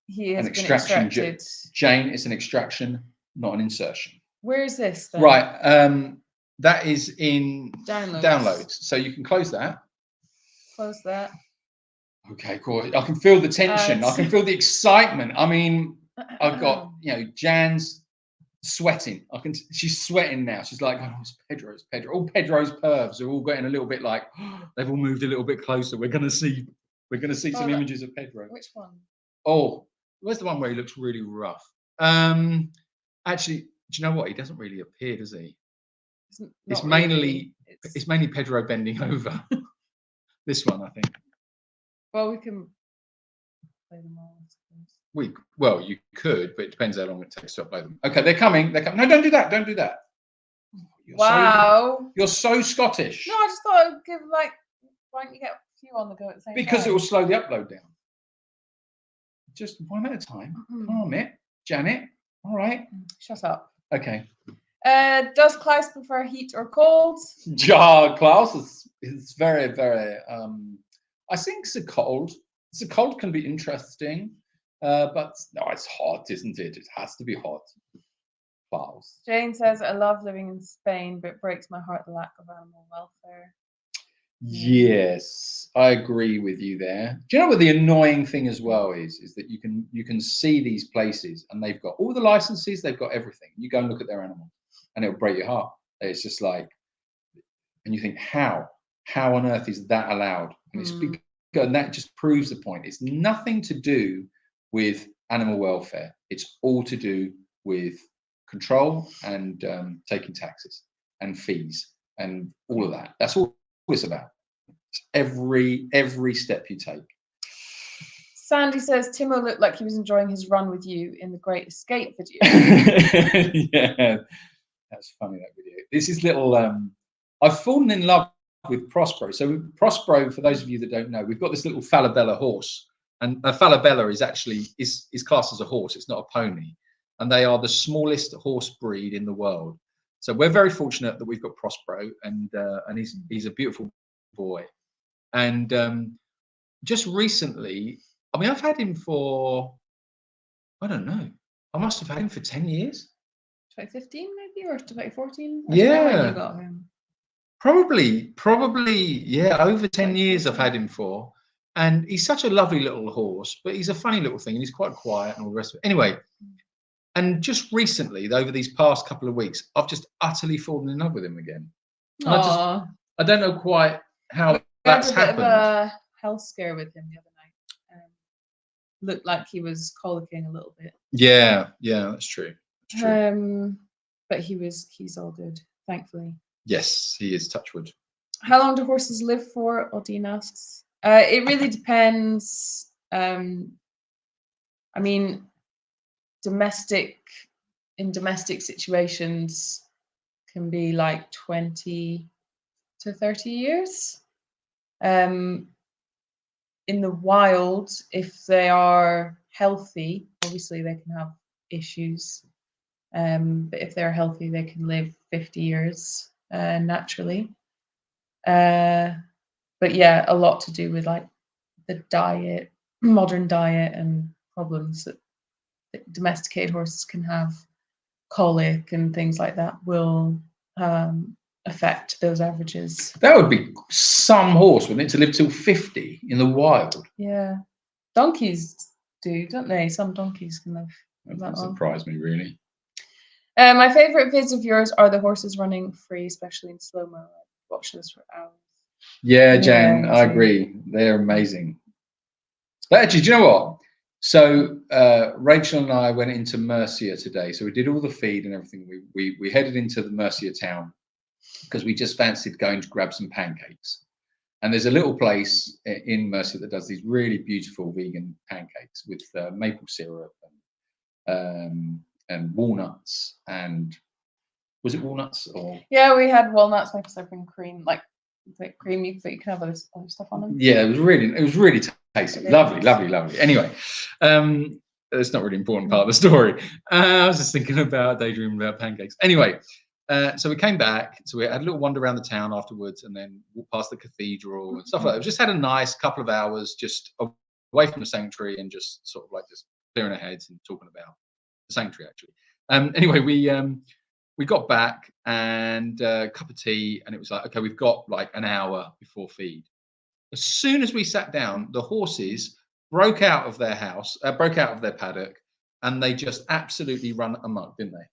He has an been extraction. extracted. Jane is an extraction, not an insertion. Where is this then? Right. That is in downloads. So you can close that. Close that. Okay, cool. I can feel the tension. I can feel the excitement. I mean, I've got, Jan's sweating. She's sweating now. She's like, oh, it's Pedro. All Pedro's pervs are all getting a little bit like, they've all moved a little bit closer. We're gonna see some images of Pedro. Which one? Oh, where's the one where he looks really rough? Actually, do you know what? He doesn't really appear, does he? It's mainly Pedro bending over. This one, I think. Well, we can play them all, I suppose. Well, you could, but it depends how long it takes to upload them. Okay, they're coming. No, don't do that. Don't do that. You're so Scottish. No, I just thought I'd give why don't you get a few on the go at the same time? Because it will slow the upload down. Just one at a time. Calm it, Janet. All right. Shut up. Okay. Does Klaus prefer heat or cold? Ja, Klaus is very, very. I think the cold. The cold can be interesting, but no, it's hot, isn't it? It has to be hot. Klaus. Jane says, "I love living in Spain, but it breaks my heart the lack of animal welfare." Yes, I agree with you there. Do you know what the annoying thing as well is that you can see these places and they've got all the licenses, they've got everything. You go and look at their animals, and it'll break your heart. It's just like, and you think, how on earth is that allowed? And it's because, and that just proves the point. It's nothing to do with animal welfare. It's all to do with control and taking taxes and fees and all of that. That's all it's about. Every step you take. Sandy says Timo looked like he was enjoying his run with you in the Great Escape video. Yeah, that's funny, that video. This is little. I've fallen in love with Prospero. So Prospero, for those of you that don't know, we've got this little Falabella horse, and a Falabella is actually is classed as a horse. It's not a pony, and they are the smallest horse breed in the world. So we're very fortunate that we've got Prospero, and he's a beautiful boy. And just recently, I mean, I've had him for, I don't know, I must have had him for 10 years. 2015 maybe, or 2014? Yeah. When you got him. Probably, yeah, over 10 years I've had him for. And he's such a lovely little horse, but he's a funny little thing, and he's quite quiet and all the rest of it. Anyway, and just recently, over these past couple of weeks, I've just utterly fallen in love with him again. And I don't know quite how that's happened. We had a bit of a health scare with him the other night. Looked like he was colicking a little bit. Yeah, that's true. That's true. But he's all good, thankfully. Yes, he is, touch wood. How long do horses live for? Odine asks. It really depends. I mean, domestic situations can be like 20 to 30 years. In the wild, if they are healthy, obviously they can have issues. But if they're healthy, they can live 50 years naturally. But yeah, a lot to do with like the diet, modern diet, and problems that domesticated horses can have, colic and things like that, will affect those averages. That would be some horse, wouldn't it, to live till 50 in the wild? Yeah, donkeys do, don't they? Some donkeys can live That that doesn't long. surprise me, really. My favorite vids of yours are the horses running free, especially in slow mo. Watch those for hours. Yeah, Jan, Yeah, I too. agree. They're amazing. But actually, do you know what? So Rachel and I went into Mercia today. So we did all the feed and everything. We headed into the Mercia town because we just fancied going to grab some pancakes. And there's a little place in Mercia that does these really beautiful vegan pancakes with maple syrup and walnuts. And was it walnuts or? Yeah, we had walnuts, maple syrup, and cream, like cream. But you can have other stuff on them. Yeah, it was really tasty. Lovely, lovely, lovely. Anyway, it's not really important part of the story. I was just thinking about daydreaming about pancakes. Anyway, so we came back. So we had a little wander around the town afterwards, and then walked past the cathedral and stuff like that. We just had a nice couple of hours just away from the sanctuary and just sort of like just clearing our heads and talking about the sanctuary actually. Anyway, we got back and a cup of tea, and it was like, okay, we've got like an hour before feed. As soon as we sat down, the horses broke out of their paddock, and they just absolutely run amok, didn't they?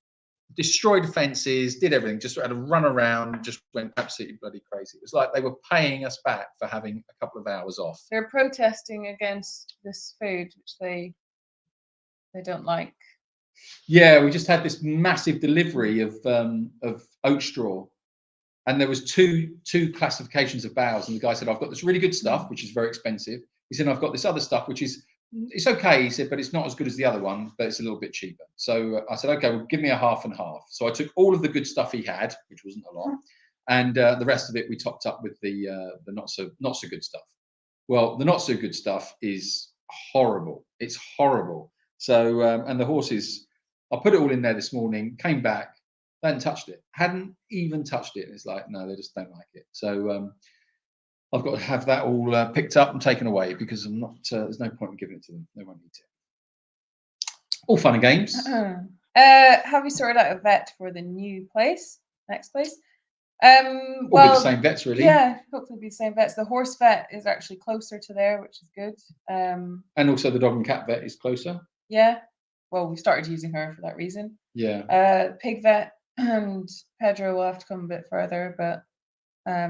Destroyed fences, did everything, just had a run around, just went absolutely bloody crazy. It was like they were paying us back for having a couple of hours off. They're protesting against this food, which they don't like. Yeah, we just had this massive delivery of oat straw, and there was two classifications of bales, and the guy said, I've got this really good stuff, which is very expensive. He said, I've got this other stuff, which is, it's okay. He said, but it's not as good as the other one, but it's a little bit cheaper. So I said, okay, well, give me a half and half. So I took all of the good stuff he had, which wasn't a lot, and the rest of it we topped up with the not so good stuff. Well, the not so good stuff is horrible. It's horrible. So and the horses, I put it all in there this morning, came back, they hadn't touched it, hadn't even touched it. And it's like, no, they just don't like it. So I've got to have that all picked up and taken away because I'm not. There's no point in giving it to them. They won't eat it. All fun and games. Have you sorted out a vet for the new place? Next place? Well, Well, be the same vets, really. Yeah, hopefully be the same vets. The horse vet is actually closer to there, which is good. And also the dog and cat vet is closer. Yeah. Well, we started using her for that reason. Yeah. Pig vet and Pedro will have to come a bit further, but I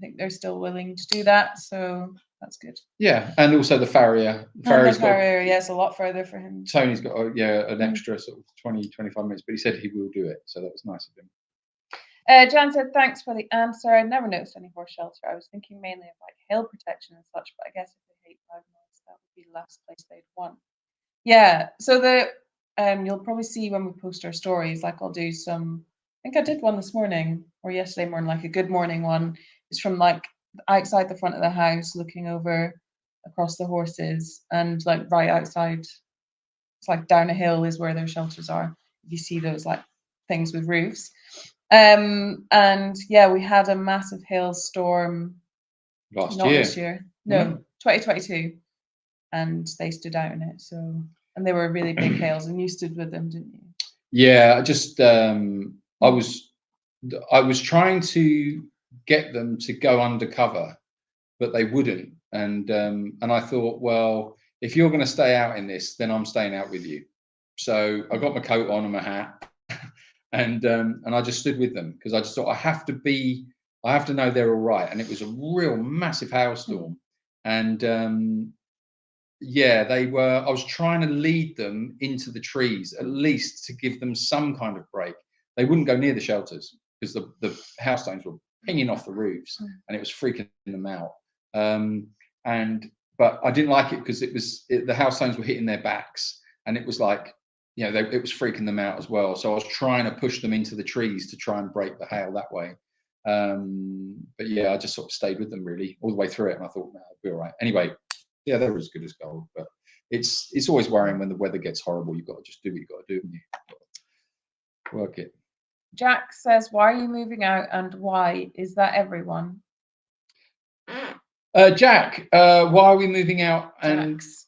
think they're still willing to do that, so that's good. Yeah, and also the farrier. Farrier, yes, a lot further for him. Tony's got an extra sort of 20-25 minutes, but he said he will do it, so that was nice of him. Jan said, thanks for the answer. I'd never noticed any horse shelter. I was thinking mainly of like hail protection and such, but I guess if they hate loud noise, that would be the last place they'd want. Yeah, so you'll probably see when we post our stories, like I'll do some, I think I did one this morning or yesterday morning, like a good morning one. It's from like outside the front of the house, looking over across the horses, and like right outside, it's like down a hill is where their shelters are. You see those like things with roofs. And yeah, we had a massive hailstorm this year. No, 2022, and they stood out in it. So, and they were really big hails, and you stood with them, didn't you? Yeah, just I was trying to get them to go undercover, but they wouldn't. And I thought, well, if you're going to stay out in this, then I'm staying out with you. So I got my coat on and my hat. And I just stood with them because I just thought I have to know they're all right. And it was a real massive hailstorm, and yeah, they were. I was trying to lead them into the trees at least to give them some kind of break. They wouldn't go near the shelters because the hailstones were pinging off the roofs and it was freaking them out. But I didn't like it because the hailstones were hitting their backs, and it was like, it was freaking them out as well. So I was trying to push them into the trees to try and break the hail that way. But yeah, I just sort of stayed with them really all the way through it, and I thought, no, it'll be all right. Anyway, yeah, they were as good as gold. But it's always worrying when the weather gets horrible. You've got to just do what you've got to do, and you work it. Jack says, "Why are you moving out, and why? Is that everyone?" Jack, why are we moving out? And Jax.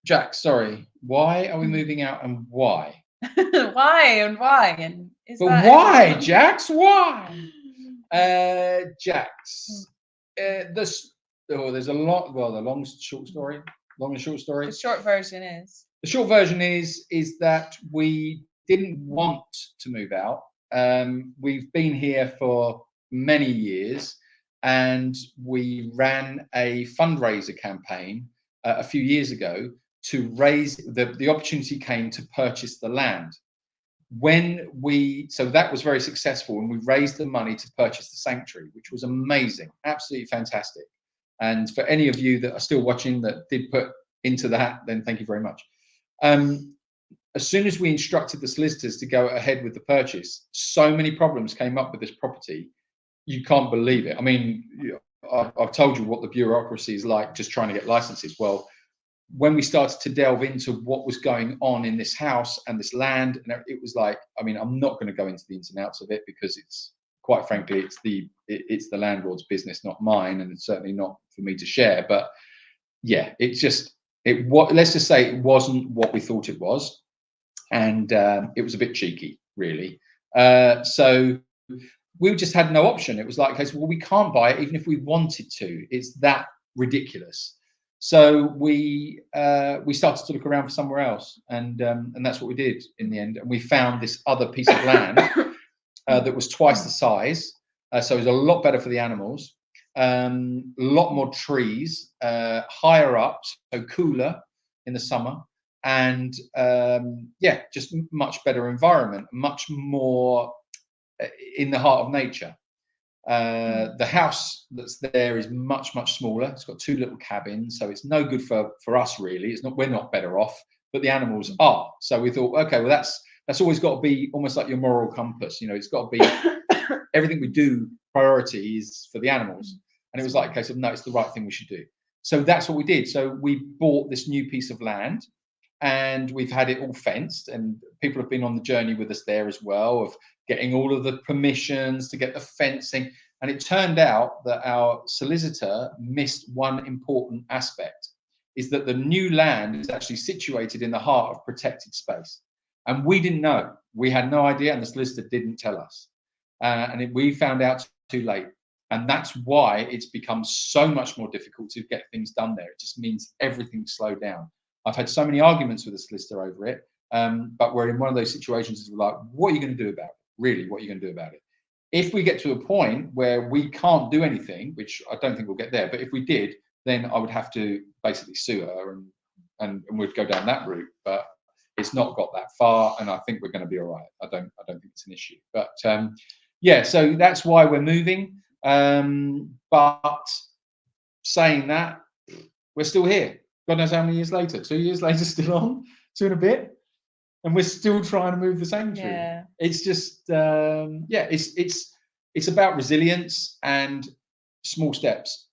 Jack, sorry, why are we moving out, and why? Why and why and is But that why, everyone? Jax? Why? Jax. There's a lot. Well, the long and short story. The short version is. The short version is that we didn't want to move out. We've been here for many years, and we ran a fundraiser campaign a few years ago to raise the opportunity came to purchase the land. So that was very successful, and we raised the money to purchase the sanctuary, which was amazing, absolutely fantastic. And for any of you that are still watching that did put into that, then thank you very much. As soon as we instructed the solicitors to go ahead with the purchase, so many problems came up with this property. You can't believe it. I mean, I've told you what the bureaucracy is like, just trying to get licenses. Well, when we started to delve into what was going on in this house and this land, and it was like, I mean, I'm not going to go into the ins and outs of it, because it's, quite frankly, it's the landlord's business, not mine, and it's certainly not for me to share. But yeah, let's just say it wasn't what we thought it was, and it was a bit cheeky, really. So we just had no option. It was like, okay, so, well, we can't buy it even if we wanted to. It's that ridiculous. So we started to look around for somewhere else, and that's what we did in the end. And we found this other piece of land that was twice the size, so it was a lot better for the animals. A lot more trees, higher up, so cooler in the summer, and yeah, just much better environment, much more in the heart of nature. The house that's there is much smaller. It's got 2 little cabins, so it's no good for us, really. It's not, we're not better off, but the animals are. So we thought, okay, well, that's always got to be almost like your moral compass, you know. It's got to be everything we do, priority is for the animals. And it was like a case of, no, it's the right thing we should do. So that's what we did. So we bought this new piece of land, and we've had it all fenced, and people have been on the journey with us there as well, of getting all of the permissions to get the fencing. And it turned out that our solicitor missed one important aspect, is that the new land is actually situated in the heart of protected space. And we didn't know. We had no idea, and the solicitor didn't tell us. We found out too late. And that's why it's become so much more difficult to get things done there. It just means everything's slowed down. I've had so many arguments with the solicitor over it, but we're in one of those situations where we're like, what are you going to do about it? Really, what are you going to do about it? If we get to a point where we can't do anything, which I don't think we'll get there, but if we did, then I would have to basically sue her, and we'd go down that route. But it's not got that far, and I think we're going to be all right. I don't think it's an issue. But yeah, so that's why we're moving. But saying that, we're still here. God knows how many years later. 2 years later, still on, 2 and a bit, and we're still trying to move the sanctuary. Yeah. It's just yeah, it's about resilience and small steps,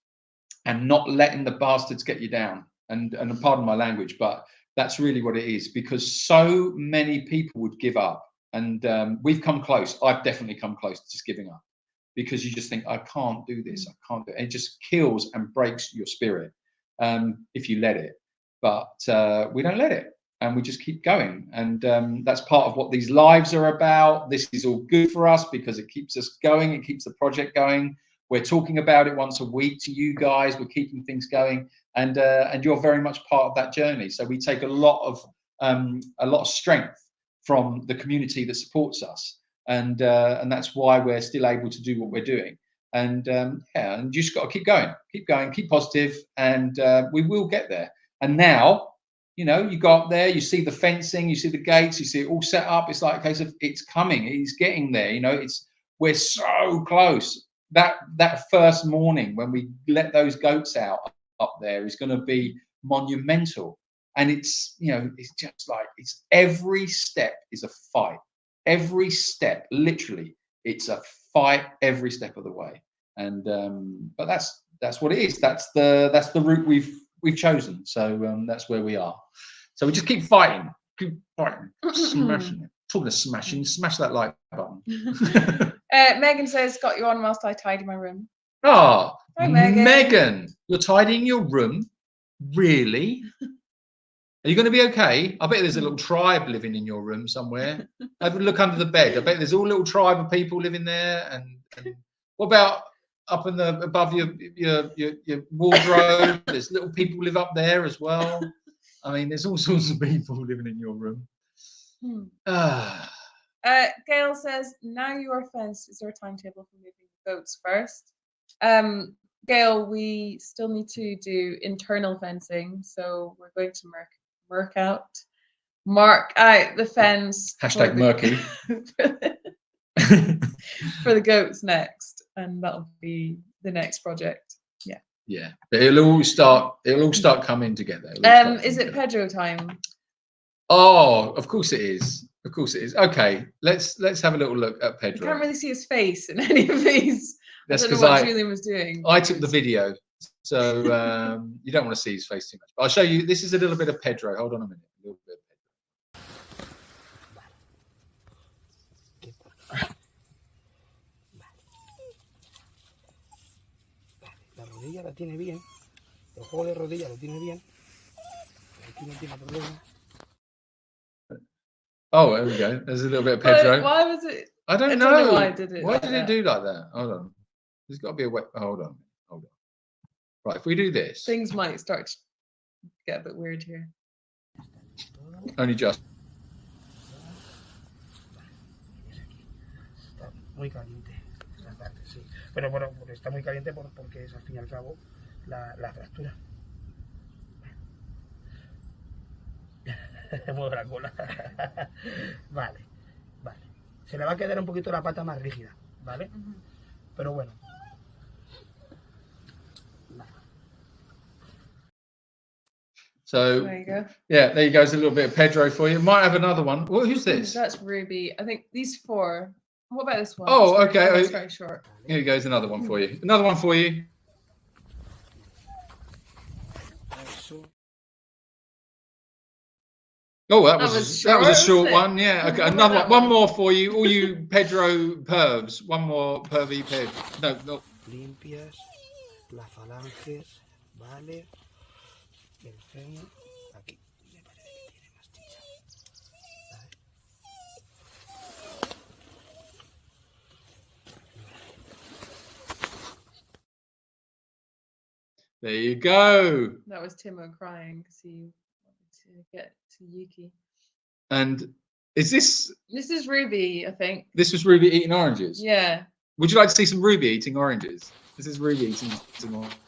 and not letting the bastards get you down. And pardon my language, but that's really what it is, because so many people would give up, and we've come close. I've definitely come close to just giving up, because you just think, I can't do this, I can't do it. It just kills and breaks your spirit if you let it. But we don't let it, and we just keep going. And that's part of what these lives are about. This is all good for us because it keeps us going, it keeps the project going. We're talking about it once a week to you guys. We're keeping things going, and you're very much part of that journey. So we take a lot of strength from the community that supports us, and that's why we're still able to do what we're doing. And yeah, and you just got to keep going, keep positive, and we will get there. And now, you know, you go up there, you see the fencing, you see the gates, you see it all set up. It's like a case of, it's coming, it's getting there. You know, we're so close. That first morning when we let those goats out up there is going to be monumental. And it's, you know, it's just like, it's every step is a fight. Every step, literally, it's a fight every step of the way. And but that's what it is. That's the route we've we've chosen. So that's where we are. So we just keep fighting, smashing it. Talking of smashing, smash that like button. Megan says, "Got you on whilst I tidy my room." Oh, Hi, Megan. you're tidying your room? Really? Are you going to be okay? I bet there's a little tribe living in your room somewhere. Have a look under the bed. I bet there's all little tribe of people living there. And what about up in the above your wardrobe? There's little people live up there as well. I mean, there's all sorts of people living in your room. Gail says, "Now you are fenced. Is there a timetable for moving the goats first?" Gail, we still need to do internal fencing, so we're going to mark out the fence. Hashtag murky. For the goats next, and that'll be the next project. Yeah, but it'll all start coming together. Is it Pedro time? Oh, of course it is. Of course it is. Okay, let's have a little look at Pedro. I can't really see his face in any of these. That's I don't know because what Julian was doing. I took the video, so you don't want to see his face too much. But I'll show you. This is a little bit of Pedro. Hold on a minute. A little bit. La rodilla la tiene bien, el juego de rodilla lo tiene bien, aquí no tiene problema. Oh, there we go. There's a little bit of Pedro. Why was it? I don't know. Why did it? Why did it do like that? Hold on. There's got to be a way. Hold on. Right, if we do this, things might start to get a bit weird here. Only just. Está muy caliente esta parte, sí. Pero bueno, porque está muy caliente porque es al fin y al cabo la fractura. Muevo la cola. Vale. Se le va a quedar un poquito la pata más rígida, ¿vale? Pero bueno. So there you go. Yeah, there you go. There's a little bit of Pedro for you. Might have another one. Well, who's this? That's Ruby. I think these four. What about this one? Oh, It's very- okay. It's very short. Here goes another one for you. Another one for you. Oh, that was a short one. Yeah. Okay, another one. One more for you. All you Pedro pervs. One more pervy ped. No. Limpias las falanges, vale. El fémur aquí. Me parece que tiene más chicha. ¿Vale? There you go. That was Timo crying because he wanted to get to Yuki. And is this? This is Ruby, I think. This was Ruby eating oranges. Yeah. Would you like to see some Ruby eating oranges? This is Ruby eating some oranges.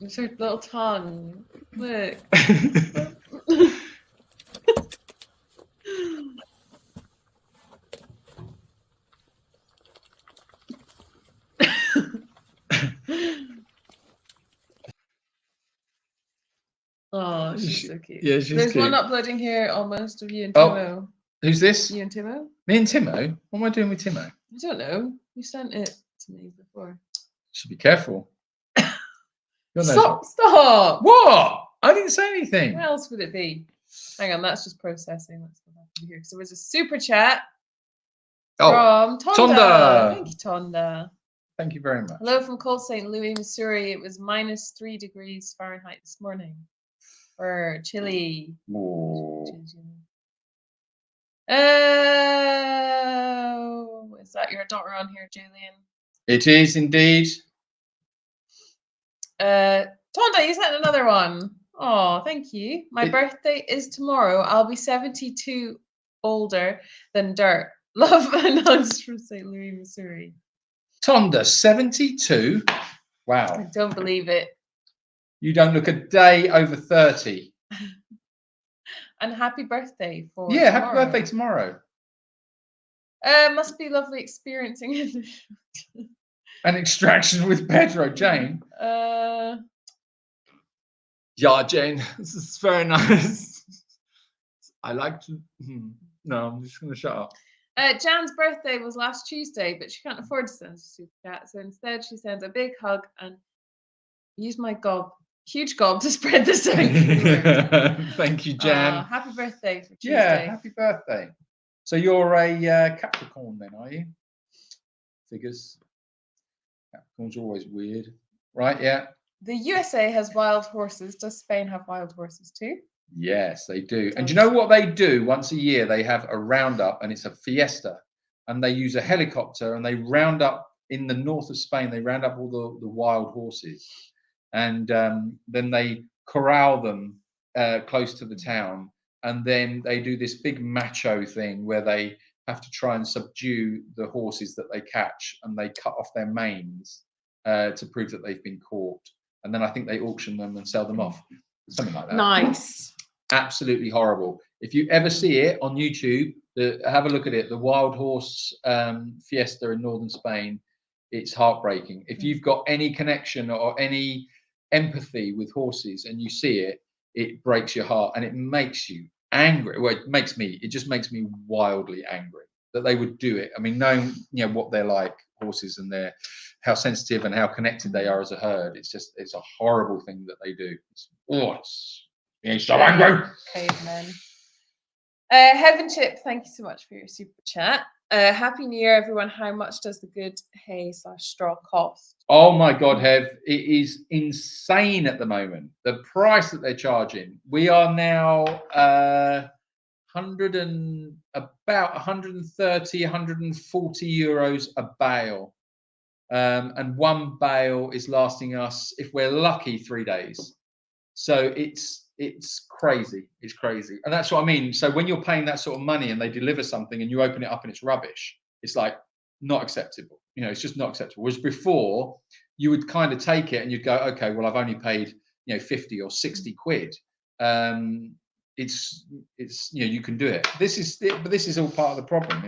It's her little tongue. Look. Oh, she's so cute. Yeah, she's There's cute. one uploading here almost of you and Timo. Who's this? You and Timo? Me and Timo? What am I doing with Timo? I don't know. You sent it to me before. Should be careful. Stop! What? I didn't say anything. What else would it be? Hang on, that's just processing. That's what happened here. So it was a super chat from Tonda. Thank you, Tonda. Thank you very much. Hello from cold St. Louis, Missouri. It was -3 degrees Fahrenheit this morning. For chilly. Whoa. Oh, is that your daughter on here, Julian? It is indeed. Tonda, you sent another one. Oh, thank you. My birthday is tomorrow. I'll be 72 older than dirt. Love and hugs from St. Louis, Missouri. Tonda, 72. Wow. I don't believe it. You don't look a day over 30. And happy birthday for Yeah, tomorrow. happy birthday tomorrow. Must be lovely experiencing it. An extraction with Pedro, Jane. Yeah, Jane, this is very nice. I like to. No, I'm just going to shut up. Jan's birthday was last Tuesday, but she can't afford to send a super chat, so instead she sends a big hug and use my huge gob to spread this out. Thank you, Jan. Happy birthday for Tuesday. Yeah, happy birthday. So you're a Capricorn then, are you? Figures. Capricorn's always weird, right? Yeah. The USA has wild horses. Does Spain have wild horses too? Yes, they do. And do you know what they do once a year? They have a roundup, and it's a fiesta, and they use a helicopter, and they round up in the north of Spain. They round up all the wild horses, and then they corral them close to the town, and then they do this big macho thing where they have to try and subdue the horses that they catch, and they cut off their manes to prove that they've been caught, and then I think they auction them and sell them off, something like that. Nice. Absolutely horrible. If you ever see it on YouTube, have a look at it. The wild horse fiesta in northern Spain. It's heartbreaking. If you've got any connection or any empathy with horses and you see it, it breaks your heart and it makes you angry. Well, it just makes me wildly angry that they would do it. I mean, knowing what they're like, horses, and how sensitive and how connected they are as a herd. It's a horrible thing that they do. It's so angry. Cavemen. Heaven Chip, thank you so much for your super chat. Happy New Year, everyone. How much does the good hay/straw cost? Oh my God, Hev, it is insane at the moment. The price that they're charging. We are now about 130, 140 euros a bale. And one bale is lasting us, if we're lucky, 3 days. So it's crazy. It's crazy. And that's what I mean. So when you're paying that sort of money and they deliver something and you open it up and it's rubbish, it's like not acceptable. It's just not acceptable. Whereas before, you would kind of take it and you'd go, okay, well, I've only paid 50 or 60 quid. It's you can do it. This is all part of the problem.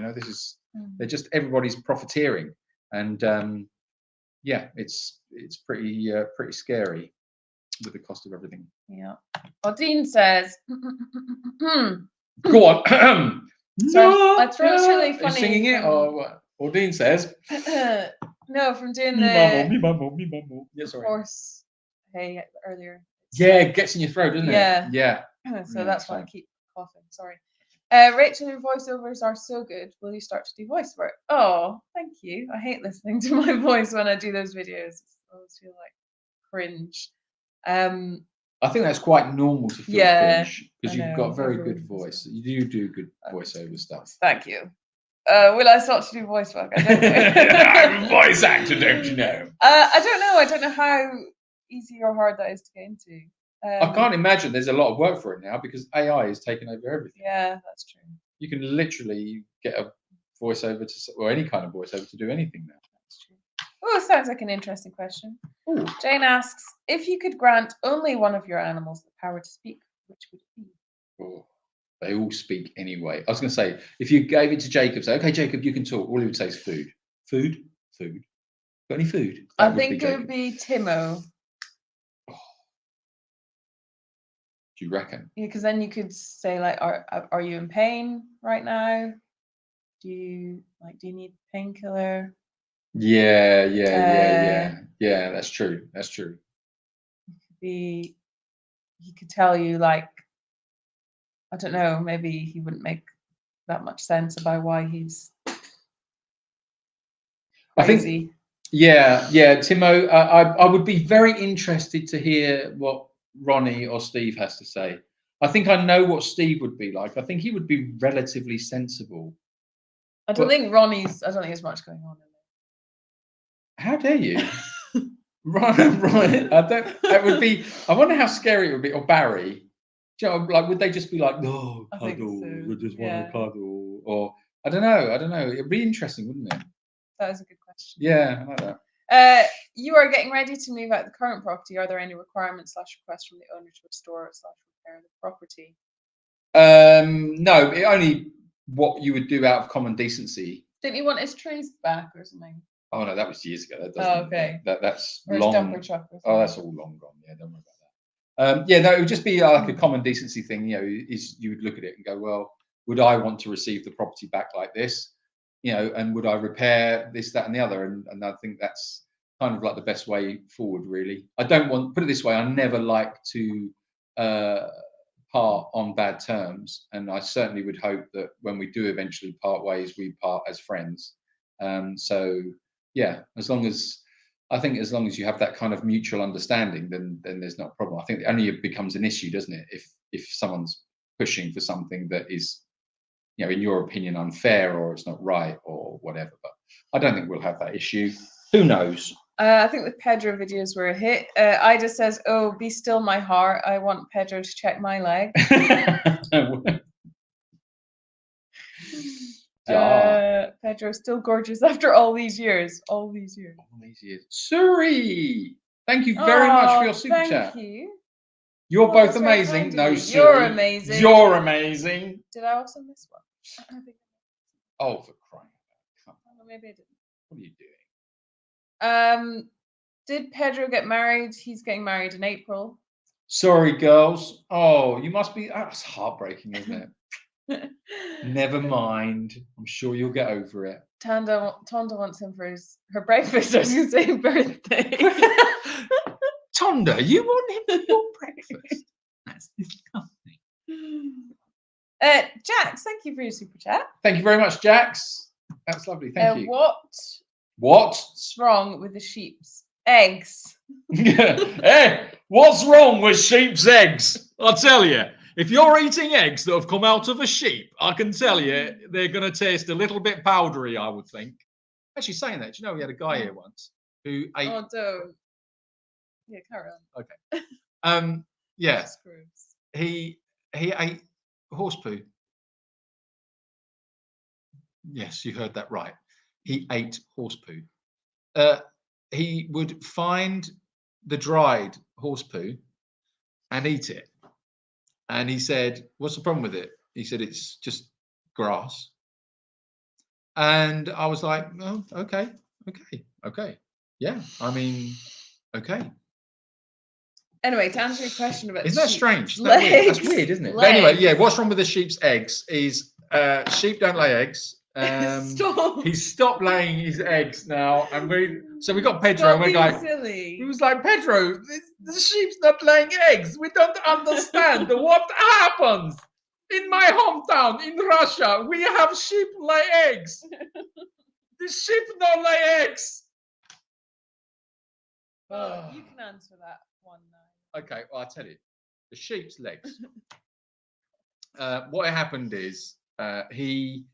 They're just, everybody's profiteering, and it's pretty scary with the cost of everything. Yeah. Dean says, go on. So my throat's really funny. Are you singing it or what? Dean says. No, from doing me mumble. Yeah, sorry. Horse hay earlier. Yeah, it gets in your throat, doesn't it? Yeah. So that's why I keep coughing. Sorry. Rachel, your voiceovers are so good. Will you start to do voice work? Oh, thank you. I hate listening to my voice when I do those videos. I always feel like cringe. I think that's quite normal to feel cringe because you've got very good voice. You do good voiceover stuff. Thank you. Will I start to do voice work? I don't know. I'm a voice actor, don't you know? I don't know. I don't know how easy or hard that is to get into. I can't imagine there's a lot of work for it now because AI is taking over everything. Yeah, that's true. You can literally get a voiceover or any kind of voiceover to do anything now. That's true. Oh, sounds like an interesting question. Ooh. Jane asks, if you could grant only one of your animals the power to speak, which would it be? Oh, they all speak anyway. I was going to say, if you gave it to Jacob, say, okay, Jacob, you can talk. All he would say is food. Food? Food. Got any food? I think it would be Timo. Oh. Do you reckon? Yeah, because then you could say, like, are you in pain right now? Do you need painkiller? Yeah. That's true. He could tell you, like, I don't know, maybe he wouldn't make that much sense about why he's crazy. I think, yeah, Timo, I would be very interested to hear what Ronnie or Steve has to say. I think I know what Steve would be like. I think he would be relatively sensible. I don't think there's much going on in there. How dare you? Right. I wonder how scary it would be. Or Barry. Do you know, like, would they just be like, no, cuddle, we just want to cuddle? Or I don't know. It'd be interesting, wouldn't it? That is a good question. Yeah, I like that. You are getting ready to move out the current property. Are there any requirements / requests from the owner to restore / repair the property? No, only what you would do out of common decency. Didn't you want his trees back or something? Oh no, that was years ago. Okay. That's or long. His dumper truck or something. Oh, that's all long gone. Yeah, don't worry about that. Yeah, no, it would just be like a common decency thing. Is you would look at it and go, well, would I want to receive the property back like this? And would I repair this, that, and the other? And I think that's kind of like the best way forward, really. I don't want, put it this way, I never like to part on bad terms, and I certainly would hope that when we do eventually part ways, we part as friends. So yeah, as long as you have that kind of mutual understanding, then there's not a problem. I think it only becomes an issue, doesn't it, if someone's pushing for something that is, in your opinion, unfair, or it's not right, or whatever. But I don't think we'll have that issue. Who knows? I think the Pedro videos were a hit. Ida says, "Oh, be still, my heart. I want Pedro to check my leg." Pedro's still gorgeous after all these years. All these years. Suri, thank you very much for your super chat. Thank you. You're both that's very amazing. kind No, of you. Suri, You're amazing. You're amazing. Did I also miss one? Oh, for crying out loud. Maybe I didn't. What are you doing? Did Pedro get married? He's getting married in April. Sorry, girls. Oh, you must be. That's heartbreaking, isn't it? Never mind. I'm sure you'll get over it. Tonda wants him for her breakfast. I was going to say birthday. Tonda, you want him for your breakfast? That's disgusting. Jax, thank you for your super chat. Thank you very much, Jax. That's lovely. Thank you. What's wrong with the sheep's eggs? Hey, what's wrong with sheep's eggs? I'll tell you. If you're eating eggs that have come out of a sheep, I can tell you they're going to taste a little bit powdery, I would think. Actually, saying that, do you know we had a guy here once who ate... Oh, don't. Yeah, carry on. Okay. Yeah. He ate horse poo. Yes, you heard that right. He ate horse poo. He would find the dried horse poo and eat it. And he said, "What's the problem with it?" He said, "It's just grass." And I was like, "Oh, okay. Yeah, I mean, okay." Anyway, to answer your question about isn't that strange? Isn't that weird? That's weird, isn't it? But anyway, yeah, what's wrong with the sheep's eggs is sheep don't lay eggs. Stop. He stopped laying his eggs now, and we got Pedro, and we're going. Silly. He was like, "Pedro, the sheep's not laying eggs. We don't understand what happens in my hometown in Russia. We have sheep lay eggs. The sheep don't lay eggs." Well, you can answer that one now. Okay, well, I'll tell you. The sheep's legs. What happened is he...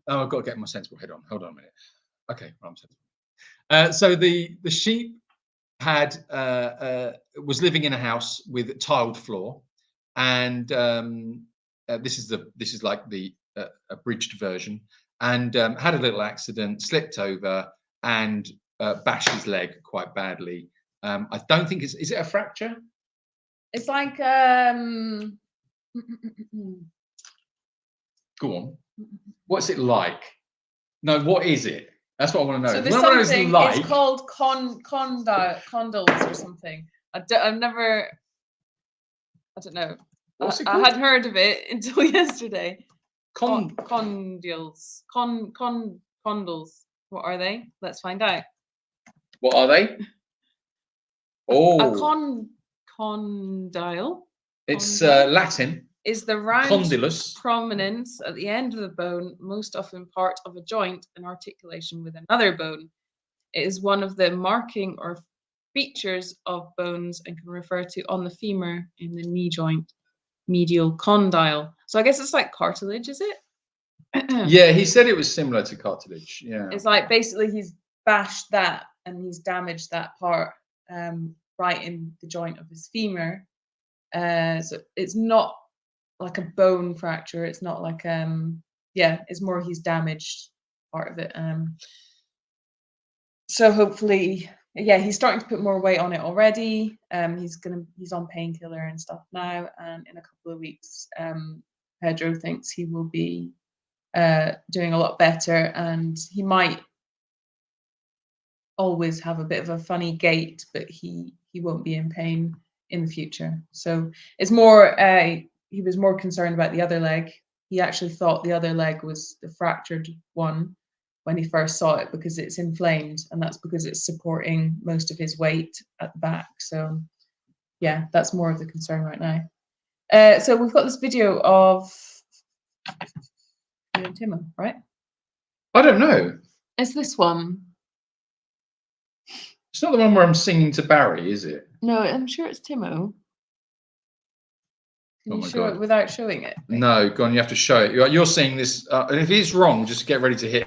Oh, I've got to get my sensible head on. Hold on a minute. Okay, I'm sensible. So the sheep had was living in a house with tiled floor, and this is like the abridged version, and had a little accident, slipped over, and bashed his leg quite badly. I don't think is it a fracture? It's like Go on. What's it like? No, what is it? That's what I want to know. So there's something. It's called condyles or something. I've never. I don't know. What's it I called? hadn't heard of it until yesterday. Condyles. Condyles. What are they? Let's find out. What are they? Oh, a condyle. It's Latin. Is the round condylus prominence at the end of the bone, most often part of a joint in articulation with another bone. It is one of the marking or features of bones and can refer to on the femur in the knee joint, medial condyle. So I guess it's like cartilage, is it? Yeah, he said it was similar to cartilage. Yeah, it's like basically he's bashed that and he's damaged that part right in the joint of his femur. So it's not like a bone fracture. It's not like it's more he's damaged part of it. So hopefully, he's starting to put more weight on it already. He's on painkiller and stuff now, and in a couple of weeks, Pedro thinks he will be doing a lot better, and he might always have a bit of a funny gait, but he won't be in pain in the future. So it's more, he was more concerned about the other leg. He actually thought the other leg was the fractured one when he first saw it, because it's inflamed, and that's because it's supporting most of his weight at the back. So yeah, that's more of the concern right now. So we've got this video of you and Timo, right? I don't know. It's this one. It's not the one where I'm singing to Barry, is it? No, I'm sure it's Timo. Can Oh you my show God. it without showing it? No, go on, you have to show it. You're seeing this, and if it's wrong, just get ready to hit.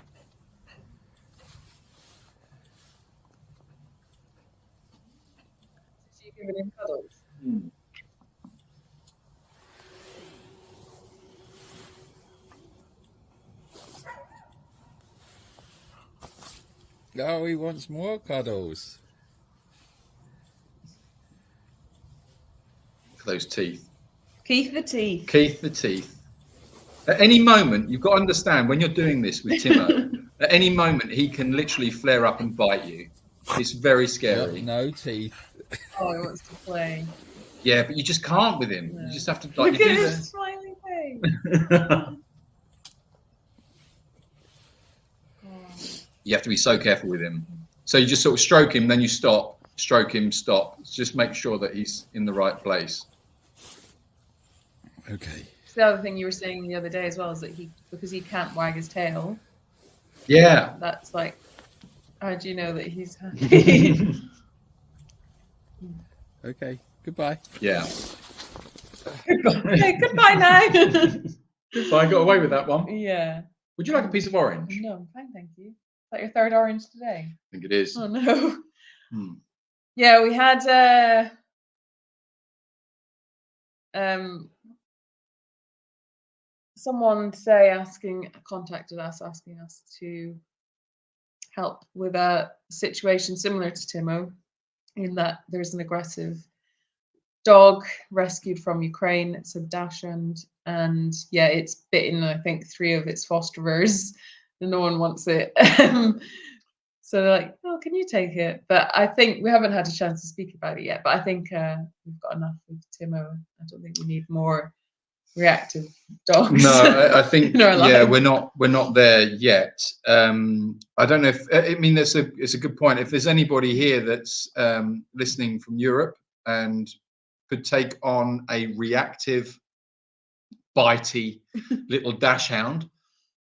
Did you give it in cuddles? Oh, he wants more cuddles. Those teeth. Keith the teeth. Keith the teeth. At any moment, you've got to understand when you're doing this with Timo, at any moment he can literally flare up and bite you. It's very scary. Yep, no teeth. Oh, he wants to play. Yeah, but you just can't with him. No. You just have to like Look you at do his smiling face. the... Oh. You have to be so careful with him. So you just sort of stroke him, then you stop, stroke him, stop. Just make sure that he's in the right place. Okay. The other thing you were saying the other day as well is that because he can't wag his tail, Yeah. that's like, how do you know that he's happy? Okay. Goodbye. Yeah. Okay, goodbye now. Goodbye, got away with that one. Yeah. Would you like a piece of orange? No, I'm fine, thank you. Is that your third orange today? I think it is. Oh no. Hmm. Yeah, we had someone today contacted us asking us to help with a situation similar to Timo, in that there's an aggressive dog rescued from Ukraine. It's a dachshund, and yeah, it's bitten, I think, 3 of its fosterers, and no one wants it. So they're like, "Oh, can you take it?" But I think we haven't had a chance to speak about it yet. But I think we've got enough with Timo. I don't think we need more reactive dogs. No, I think in our yeah, lives. we're not there yet. I don't know if I mean it's a good point. If there's anybody here that's listening from Europe and could take on a reactive, bitey little dachshund,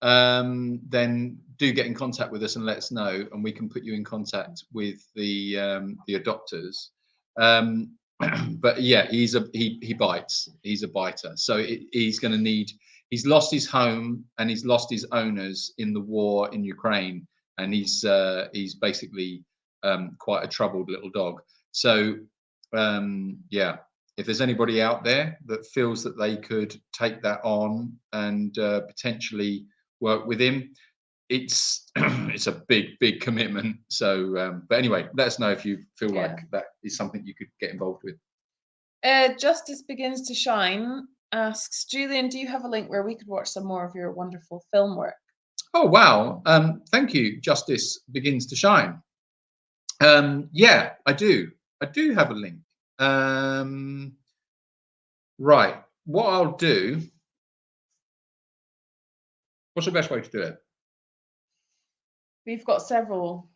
then do get in contact with us and let us know, and we can put you in contact with the adopters. But yeah, he bites. He's a biter. So he's going to need. He's lost his home and he's lost his owners in the war in Ukraine, and he's basically quite a troubled little dog. So yeah, if there's anybody out there that feels that they could take that on and potentially work with him, it's a big commitment. So but anyway, let us know if you feel like that is something you could get involved with. Justice Begins to Shine asks, Julian, do you have a link where we could watch some more of your wonderful film work? Oh wow, thank you. Justice Begins to Shine. Yeah, I do have a link. Right, what I'll do, what's the best way to do it? We've got several,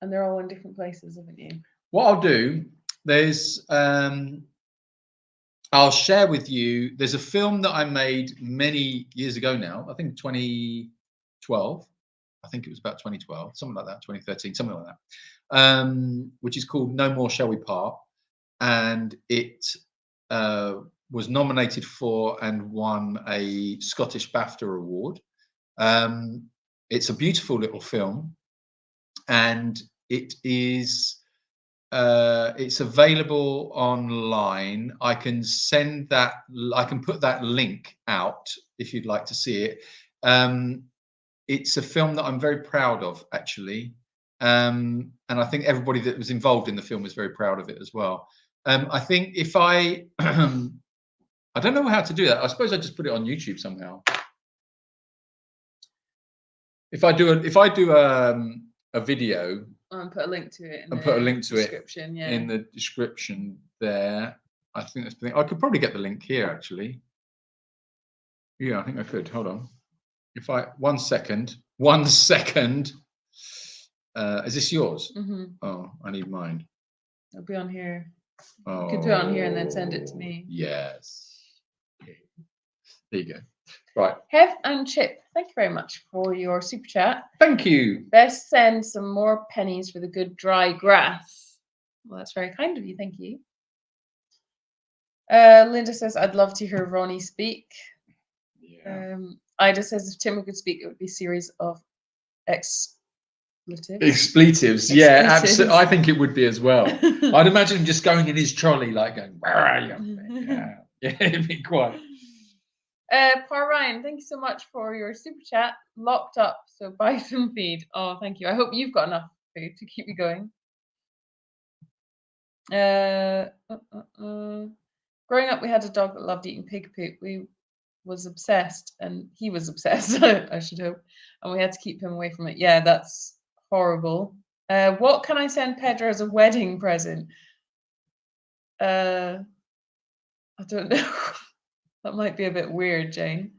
and they're all in different places, haven't you? What I'll do, there's I'll share with you, there's a film that I made many years ago now, I think 2012, I think it was about 2012, something like that, 2013, something like that, which is called No More Shall We Part, and it was nominated for and won a Scottish BAFTA award. It's a beautiful little film, and it is it's available online. I can send that, I can put that link out if you'd like to see it. It's a film that I'm very proud of, actually, and I think everybody that was involved in the film is very proud of it as well. I think if I I don't know how to do that. I suppose I just put it on YouTube somehow. If I do a video And put a link to it in And the put a link to it description. Yeah. in the description there. I think that's the thing. I could probably get the link here actually. Yeah, I think I could. Hold on. If I 1 second. Is this yours? Oh, I need mine. It'll be on here. Oh, You could put it on here and then send it to me. Yes. There you go. Right. Hev and Chip, thank you very much for your super chat. Thank you. Best send some more pennies for the good dry grass. Well, that's very kind of you. Thank you. Linda says, I'd love to hear Ronnie speak. Yeah. Ida says, if Timo could speak, it would be a series of Expletives. Yeah, absolutely. I think it would be as well. I'd imagine him just going in his trolley, like going, where are you? Yeah, it'd be quite. Par Ryan, thank you so much for your super chat. Locked up, so buy some feed. Oh, thank you. I hope you've got enough food to keep you going. Growing up, we had a dog that loved eating pig poop. We was obsessed, and he was obsessed, I should hope, and we had to keep him away from it. Yeah, that's horrible. What can I send Pedro as a wedding present? I don't know. That might be a bit weird, Jane.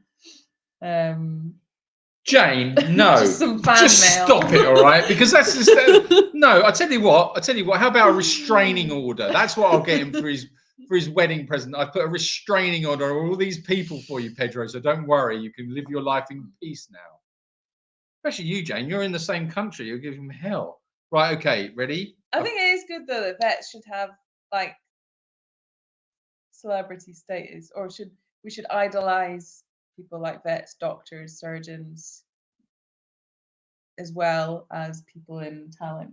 Jane, no. Just some fan Just mail. stop it, all right? Because that's just no. I tell you what. How about a restraining order? That's what I'll get him for his wedding present. I've put a restraining order on all these people for you, Pedro. So don't worry. You can live your life in peace now. Especially you, Jane. You're in the same country. You're giving him hell. Right. Okay. Ready? I think it is good though that vets should have like celebrity status, or we should idolize people like vets, doctors, surgeons, as well as people in talent.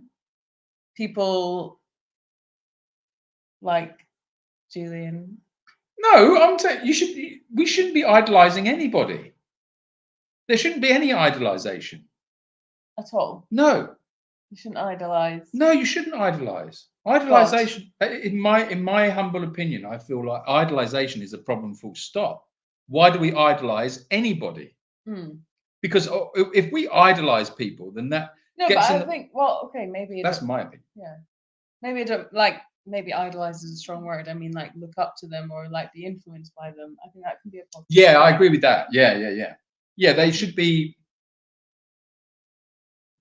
People like Julian. No, I'm saying we shouldn't be idolizing anybody. There shouldn't be any idolization. At all. No. You shouldn't idolize. No, you shouldn't idolize. Idolization, in my humble opinion, I feel like idolization is a problem, full stop. Why do we idolize anybody? Because if we idolize people, then that gets but I think, well, okay, maybe that's my opinion. Yeah, maybe maybe idolize is a strong word. I mean, like look up to them or like be influenced by them. I think that can be a positive. Yeah, I agree with that. Yeah, they should be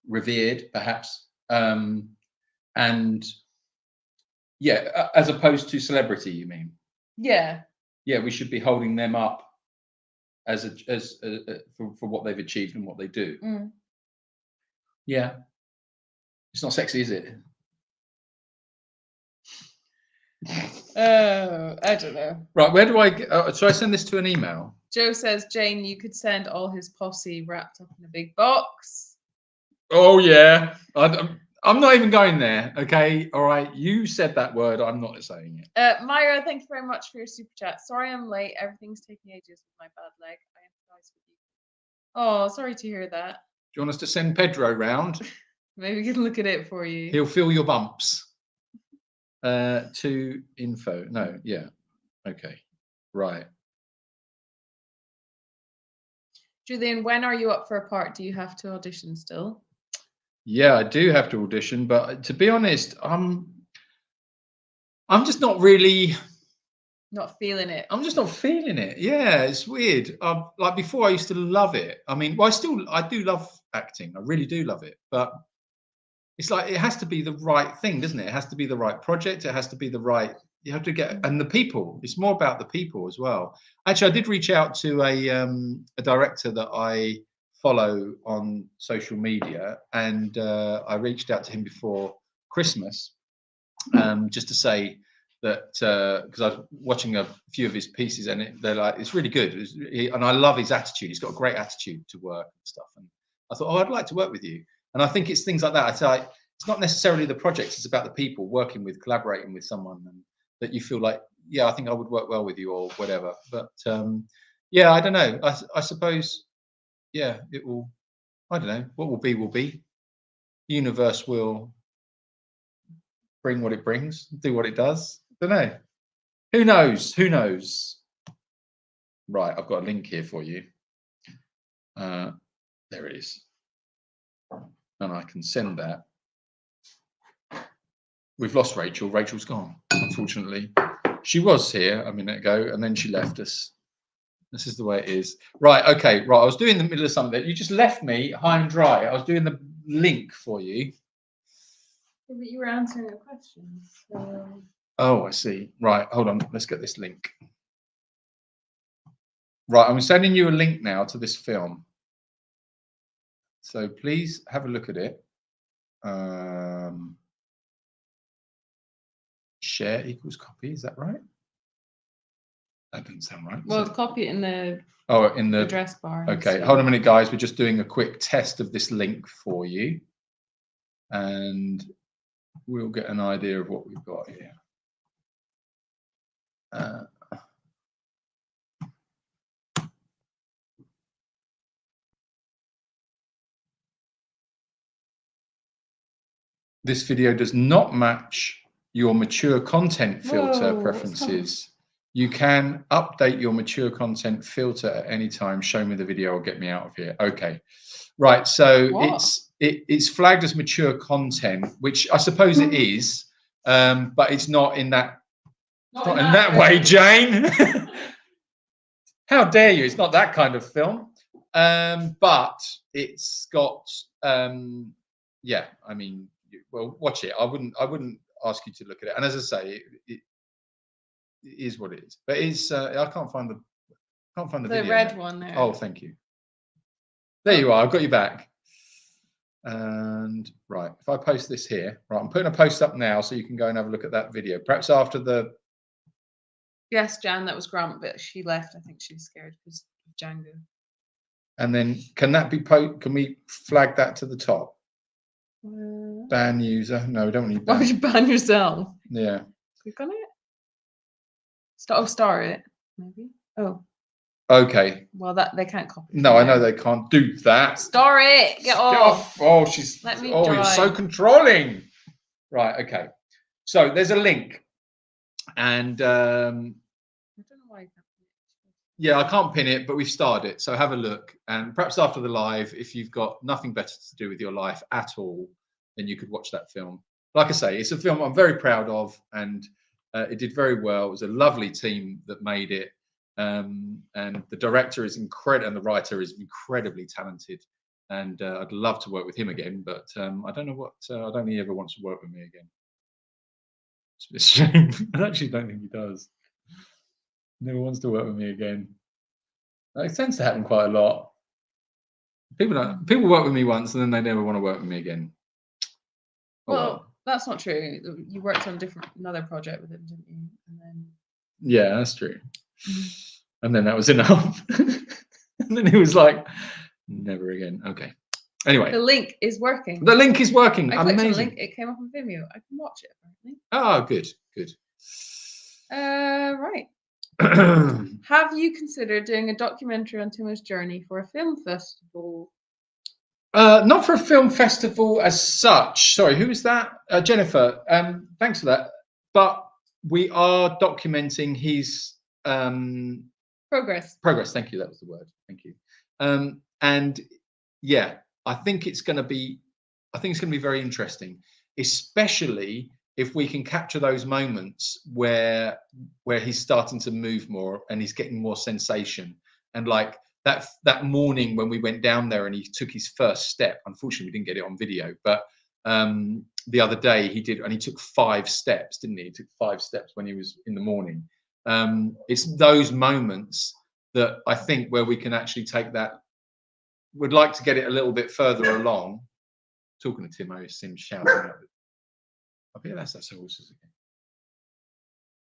revered, perhaps, and yeah, as opposed to celebrity, you mean? Yeah. Yeah, we should be holding them up as for what they've achieved and what they do. Yeah, it's not sexy, is it? I don't know. Right, where do I get? Should I send this to an email? Joe says, Jane, you could send all his posse wrapped up in a big box. Oh yeah, I'm not even going there. Okay, all right. You said that word. I'm not saying it. Myra, thank you very much for your super chat. Sorry I'm late. Everything's taking ages with my bad leg. I empathize with you. Oh, sorry to hear that. Do you want us to send Pedro round? Maybe we can look at it for you. He'll feel your bumps. To info. No, yeah. Okay. Right. Julian, when are you up for a part? Do you have to audition still? Yeah, I do have to audition, but to be honest, I'm just not really not feeling it. I'm just not feeling it. Yeah, it's weird. Like before, I used to love it. I mean, well, I do love acting. I really do love it, but it's like it has to be the right thing, doesn't it? It has to be the right project. It has to be the right. You have to get and the people. It's more about the people as well. Actually, I did reach out to a director that I follow on social media, and I reached out to him before Christmas, just to say that because I was watching a few of his pieces, and they're like, it's really good, and I love his attitude. He's got a great attitude to work and stuff. And I thought, oh, I'd like to work with you. And I think it's things like that. I say it's not necessarily the projects; it's about the people working with, collaborating with someone, and that you feel like, yeah, I think I would work well with you or whatever. But yeah, I don't know. I suppose, yeah, it will. I don't know. What will be will be. The universe will bring what it brings, do what it does. Don't know. Who knows? Who knows? Right, I've got a link here for you. There it is. And I can send that we've lost Rachel. Rachel's gone, unfortunately. She was here a minute ago, and then she left us. This is the way it is. Right, okay, right. I was doing the middle of something. You just left me high and dry. I was doing the link for you. Yeah, but you were answering the questions. So... Oh, I see. Right, hold on. Let's get this link. Right, I'm sending you a link now to this film. So please have a look at it. Share equals copy. Is that right? That doesn't sound right. Well, copy it in the address bar. Okay, hold on a minute, guys. We're just doing a quick test of this link for you, and we'll get an idea of what we've got here. This video does not match your mature content filter preferences. You can update your mature content filter at any time. Show me the video or get me out of here. Okay, right. So it's flagged as mature content, which I suppose it is, but it's not in that. Not in that way, Jane. How dare you? It's not that kind of film, but it's got. Yeah, I mean, well, watch it. I wouldn't ask you to look at it. And as I say, it is what it is. But it's I can't find the video. red now. one there. Oh, thank you. There you are. I've got you back. And right, if I post this here, right, I'm putting a post up now so you can go and have a look at that video. Perhaps after the. Yes, Jan, that was Grant, but she left. I think she was scared because of Django. And then can that be can we flag that to the top? Ban user. No, we don't need Why would you ban yourself? Yeah. Click on it. Star it, maybe. Oh. Okay. Well, that they can't copy. No, I know they can't do that. Star it. Get off. Oh, she's. Let me you're so controlling. Right. Okay. So there's a link, and I don't know why you can't pin it. yeah, I can't pin it, but we've started it. So have a look, and perhaps after the live, if you've got nothing better to do with your life at all, then you could watch that film. Like I say, it's a film I'm very proud of, and it did very well. It was a lovely team that made it. And the director is incredible, and the writer is incredibly talented. And I'd love to work with him again, but I don't know what. I don't think he ever wants to work with me again. It's a bit shame. I actually don't think he does. Never wants to work with me again. It tends to happen quite a lot. People work with me once and then they never want to work with me again. Well, that's not true. You worked on another project with him, didn't you? And then. Yeah, that's true. And then that was enough. And then he was like, never again. Okay. Anyway. The link is working. The link is working. I clicked Amazing. on the link. It came up on Vimeo. I can watch it, apparently. Oh, good. Good. Right. Have you considered doing a documentary on Timo's journey for a film festival? Not for a film festival as such. Sorry, who is that? Jennifer. Thanks for that. But we are documenting his Progress. Progress. Thank you. That was the word. Thank you. And yeah, I think it's going to be very interesting, especially if we can capture those moments where he's starting to move more and he's getting more sensation. And like that morning when we went down there and he took his first step, unfortunately we didn't get it on video, but the other day he did, and he took 5 steps, didn't he? He took 5 steps when he was in the morning. It's those moments that I think where we can actually take that. Would like to get it a little bit further along. Talking to Timo, Sim shouting out. I bet that's horses again.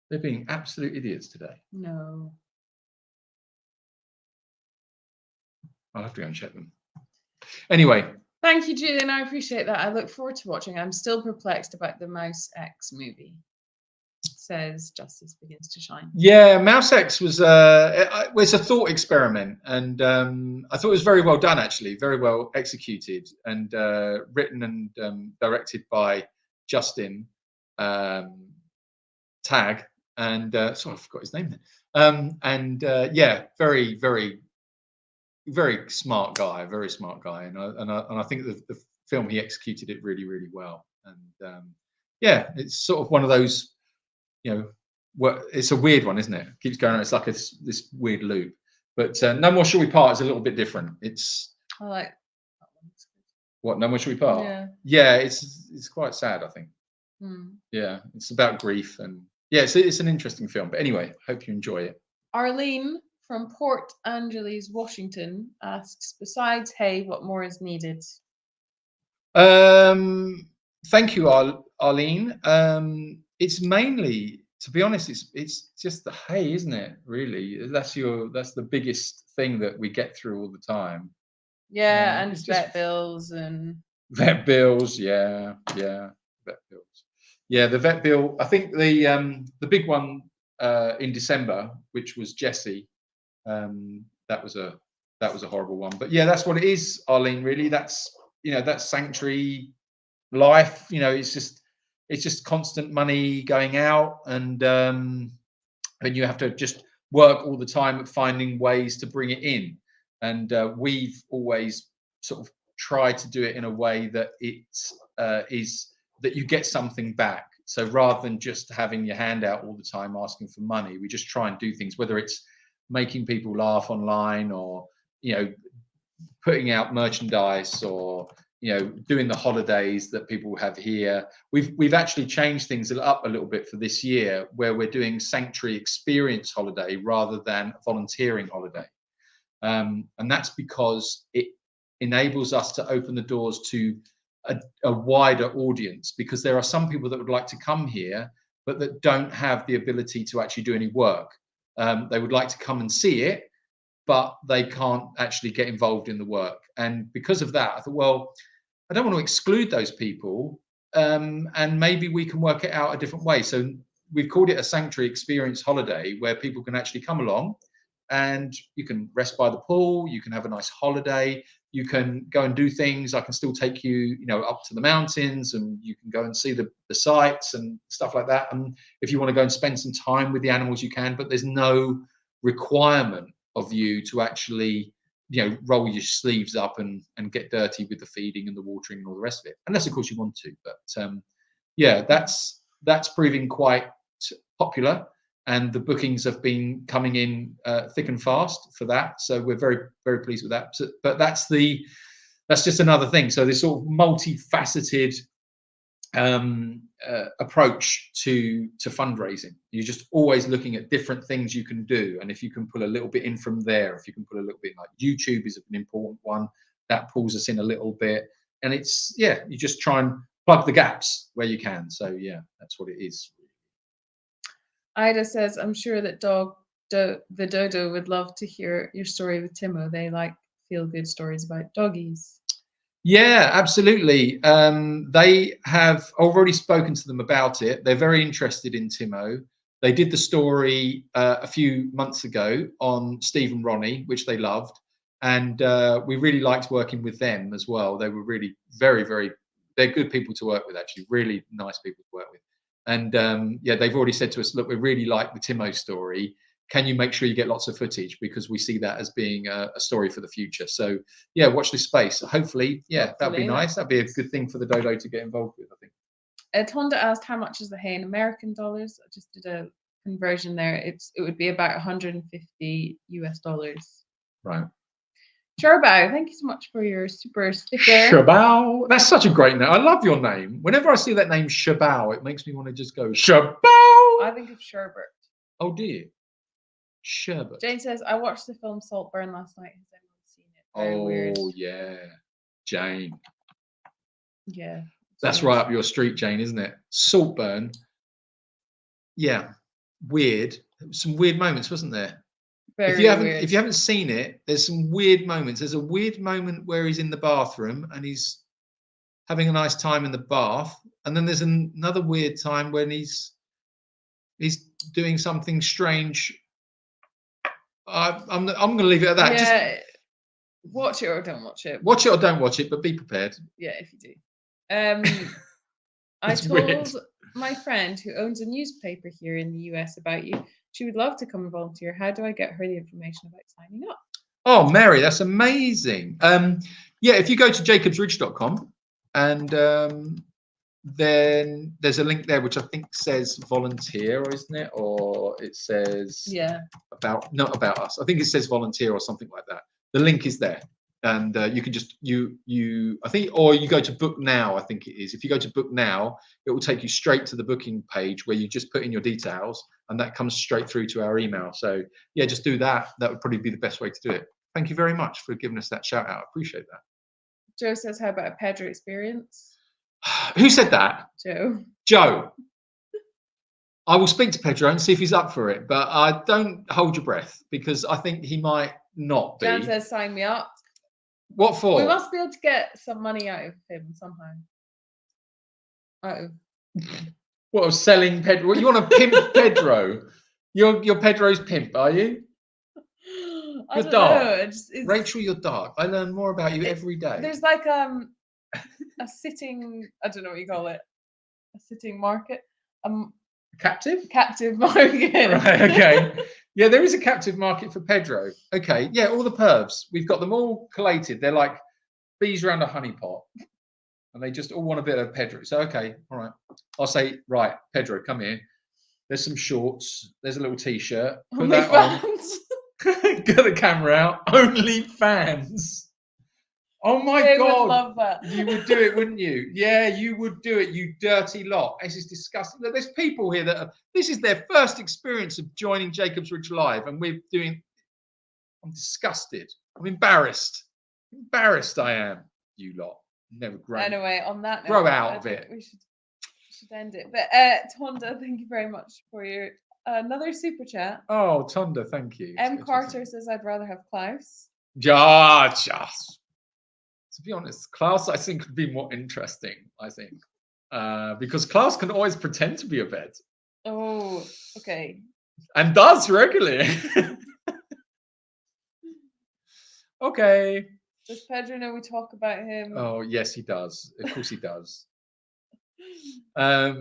They're being absolute idiots today. No. I'll have to go and check them. Anyway. Thank you, Julian. I appreciate that. I look forward to watching. I'm still perplexed about the Mouse X movie. Says Justice Begins to Shine. Yeah, Mouse X was it's a thought experiment, and I thought it was very well done, actually, very well executed, and written and directed by Justin Tag, and sorry, I forgot his name then. Yeah, very, very, very smart guy, and I think the film he executed it really, really well, and yeah, it's sort of one of those, it's a weird one, isn't it? It keeps going on. It's like this weird loop. But No More Shall We Part is a little bit different. It's I like that one. what, No More Shall We Part? Yeah. Yeah, it's quite sad, I think. Hmm. Yeah, it's about grief, and yeah, it's an interesting film. But anyway, hope you enjoy it. Arlene from Port Angeles, Washington asks, besides hay, what more is needed? Thank you, Arlene. It's mainly, to be honest, it's just the hay, isn't it? Really, that's the biggest thing that we get through all the time. Yeah, and it's vet just bills and vet bills. Yeah, vet bills. Yeah, the vet bill. I think the big one in December, which was Jessie. That was a horrible one. But yeah, that's what it is, Arlene. Really, that's sanctuary life. It's just constant money going out, and you have to just work all the time at finding ways to bring it in. And we've always sort of tried to do it in a way that it's is that you get something back. So rather than just having your hand out all the time asking for money, we just try and do things, whether it's making people laugh online, or putting out merchandise, or doing the holidays that people have here. We've actually changed things up a little bit for this year, where we're doing sanctuary experience holiday rather than volunteering holiday, and that's because it enables us to open the doors to a wider audience, because there are some people that would like to come here but that don't have the ability to actually do any work. They would like to come and see it, but they can't actually get involved in the work. And because of that, I thought, well, I don't want to exclude those people, and maybe we can work it out a different way. So we've called it a sanctuary experience holiday, where people can actually come along and you can rest by the pool, you can have a nice holiday, you can go and do things. I can still take you, up to the mountains, and you can go and see the sights and stuff like that. And if you want to go and spend some time with the animals, you can, but there's no requirement of you to actually roll your sleeves up and get dirty with the feeding and the watering and all the rest of it, unless of course you want to. But yeah, that's proving quite popular, and the bookings have been coming in thick and fast for that, so we're very, very pleased with that. But that's just another thing. So this sort of multifaceted approach to fundraising. You're just always looking at different things you can do, and if you can pull a little bit in from there, if you can pull a little bit, like YouTube is an important one that pulls us in a little bit, and you just try and plug the gaps where you can. So yeah, that's what it is. Ida says, I'm sure that the dodo would love to hear your story with Timo. They like feel-good stories about doggies. Yeah, absolutely. They have already spoken to them about it. They're very interested in Timo. They did the story a few months ago on Steve and Ronnie, which they loved. And we really liked working with them as well. They were really very, very, they're good people to work with, actually, really nice people to work with. And yeah, they've already said to us, look, we really like the Timo story. Can you make sure you get lots of footage, because we see that as being a story for the future. So yeah, watch this space. Hopefully, yeah, that'd be nice. That'd be a good thing for the dodo to get involved with, I think. Tonda asked, how much is the hay in American dollars? I just did a conversion there. It would be about $150 US. Right. Sherbao, thank you so much for your super sticker. Sherbao, that's such a great name. I love your name. Whenever I see that name Sherbao, it makes me want to just go Sherbao. I think of sherbet. Oh dear. Sherbet. Jane says, I watched the film Saltburn last night. Has anyone seen it? Very weird. Yeah, Jane. Yeah. That's right up your street, Jane, isn't it? Saltburn. Yeah, weird. Some weird moments, wasn't there? Very if you haven't seen it, there's some weird moments. There's a weird moment where he's in the bathroom and he's having a nice time in the bath, and then there's another weird time when he's doing something strange. I'm going to leave it at that. Yeah. Just watch it or don't watch it. Watch it or don't watch it, but be prepared. Yeah, if you do. I told my friend who owns a newspaper here in the US about you. She would love to come and volunteer. How do I get her the information about signing up? Oh, Mary, that's amazing. Yeah, if you go to jacobsridge.com and then there's a link there which I think says volunteer, or isn't it? Or it says Yeah. not about us. I think it says volunteer or something like that. The link is there, and you can just I think, or you go to book now. I think it is. If you go to book now, it will take you straight to the booking page where you just put in your details, and that comes straight through to our email. So yeah, just do that. That would probably be the best way to do it. Thank you very much for giving us that shout out. I appreciate that. Joe says, "How about a Pedro experience?" Who said that? Joe. I will speak to Pedro and see if he's up for it, but I don't hold your breath because I think he might not be. Jan says, "Sign me up." What for? We must be able to get some money out of him somehow. What, of selling Pedro? What, you want to pimp Pedro? You're Pedro's pimp, are you? I You're don't dark. know. Rachel, you're dark. I learn more about you every day. There's like a sitting, I don't know what you call it, a sitting market, Captive? captive market. Right, okay. Yeah, there is a captive market for Pedro. Okay, yeah, all the pervs. We've got them all collated. They're like bees around a honey pot. And they just all want a bit of Pedro. So, okay, all right. I'll say, right, Pedro, come here. There's some shorts. There's a little T-shirt. Put that on. Get the camera out. Only fans. Oh my They God. would love that. You would do it, wouldn't you? Yeah, you would do it, you dirty lot. This is disgusting. Look, there's people here that this is their first experience of joining Jacob's Ridge Live, and we're doing. I'm disgusted. I'm embarrassed. Embarrassed I am. You lot. Never grow. Anyway, on that note, Grow out of it. We should end it. But Tonda, thank you very much for your another super chat. Oh, Tonda, thank you. M. Carter says, "I'd rather have Klaus." Yeah, just. To be honest, Klaus, I think, could be more interesting. I think because Klaus can always pretend to be a vet. Oh, okay. And does regularly. Okay. Does Pedro know we talk about him? Oh yes, he does. Of course, he does. I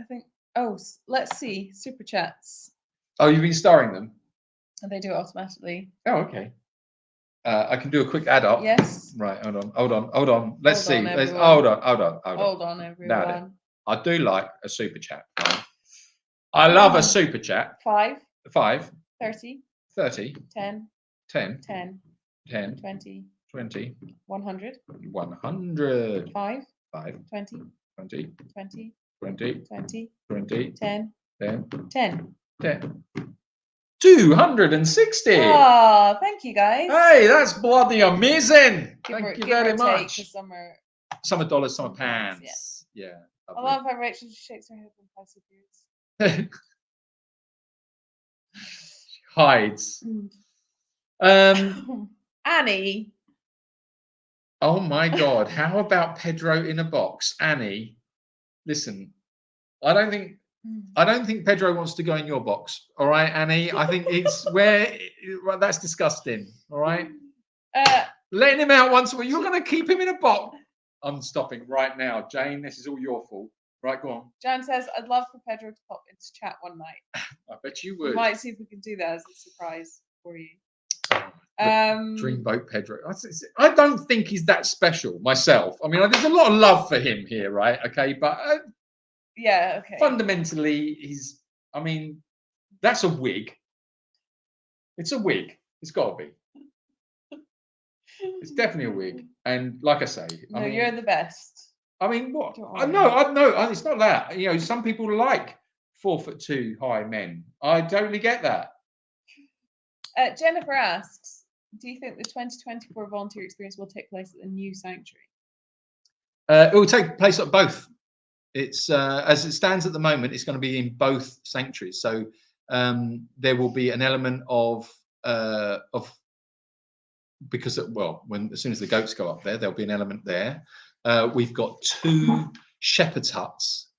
think. Oh, let's see super chats. Oh, you've been starring them. And they do it automatically. Oh, okay. I can do a quick add up. Yes. Right. Hold on. Let's see. Everyone. Hold on. Hold on, everyone. I do like a super chat. I love a super chat. 5. 5. 30. 30. 10. 10. 10. 10. 20. 20. 100. 100. 5. 5. 20. 20. 20. 20. 20. 20. 10. 10. 10. 10. 260. Oh, thank you guys. Hey, that's bloody amazing. Thank you very much. Take, Some are dollars, some are pounds. Yeah. I love how Rachel just shakes her head when Pastor appears. Hides. Annie. Oh my God. How about Pedro in a box? Annie, listen, I don't think Pedro wants to go in your box. All right, Annie. I think it's that's disgusting. All right. Letting him out once a week. You're going to keep him in a box. I'm stopping right now, Jane. This is all your fault. Right, go on. Jan says, "I'd love for Pedro to pop into chat one night." I bet you We would. might see if we can do that as a surprise for you. Dreamboat Pedro. I don't think he's that special myself. I mean, there's a lot of love for him here, right? Okay, but yeah, okay. Fundamentally, I mean, that's a wig. It's a wig. It's got to be. It's definitely a wig. And like I say, no, I mean, you're the best. I mean, what? I know. It's not that. You know, some people like 4'2" high men. I totally get that. Jennifer asks, "Do you think the 2024 volunteer experience will take place at the new sanctuary?" It will take place at both. It's as it stands at the moment, it's going to be in both sanctuaries. So there will be an element of because as soon as the goats go up there, there'll be an element there. We've got 2 shepherd's huts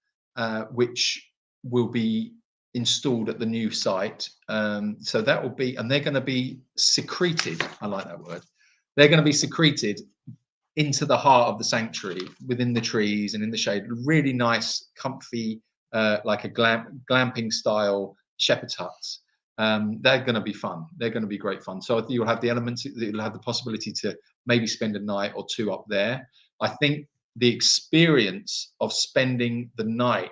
which will be installed at the new site. So that will be, and they're going to be secreted. I like that word. They're going to be secreted into the heart of the sanctuary, within the trees and in the shade. Really nice, comfy, like a glamping style shepherd's huts. They're going to be fun. They're going to be great fun. So you'll have the elements. You'll have the possibility to maybe spend a night or 2 up there. I think the experience of spending the night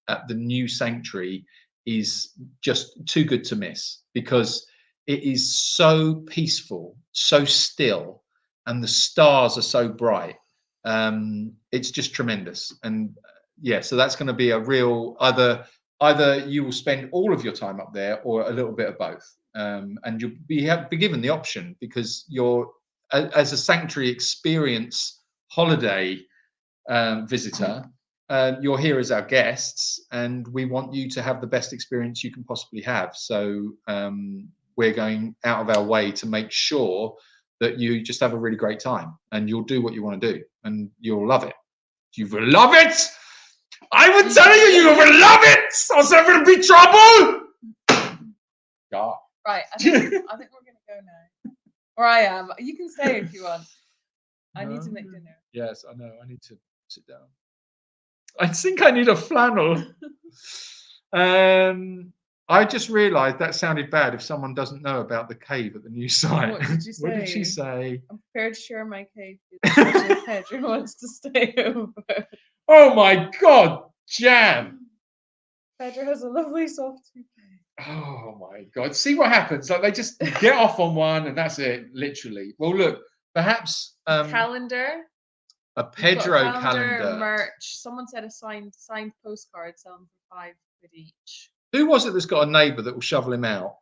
at the new sanctuary is just too good to miss, because it is so peaceful, so still, and the stars are so bright. It's just tremendous. And yeah, so that's going to be a real either you will spend all of your time up there or a little bit of both. And you'll be given the option, because you're as a sanctuary experience holiday visitor, you're here as our guests, and we want you to have the best experience you can possibly have. So we're going out of our way to make sure that you just have a really great time, and you'll do what you want to do, and you'll love it. You will love it. I would tell you, you will love it, or there will be trouble. Yeah. Right, I think we're gonna go now. Or I am. You can stay if you want. I need to make dinner. Yes, I know. I need to sit down. I think I need a flannel. I just realised that sounded bad if someone doesn't know about the cave at the new site. What did you say? What did she say? I'm prepared to share my cave with you if Pedro wants to stay over. Oh my God, Jan! Pedro has a lovely soft cave. Oh my God! See what happens? Like, they just get off on one, and that's it, literally. Well, look, perhaps Calendar. a We've got Pedro a calendar. merch. Someone said a signed postcard selling for £5 each. Who was it that's got a neighbour that will shovel him out?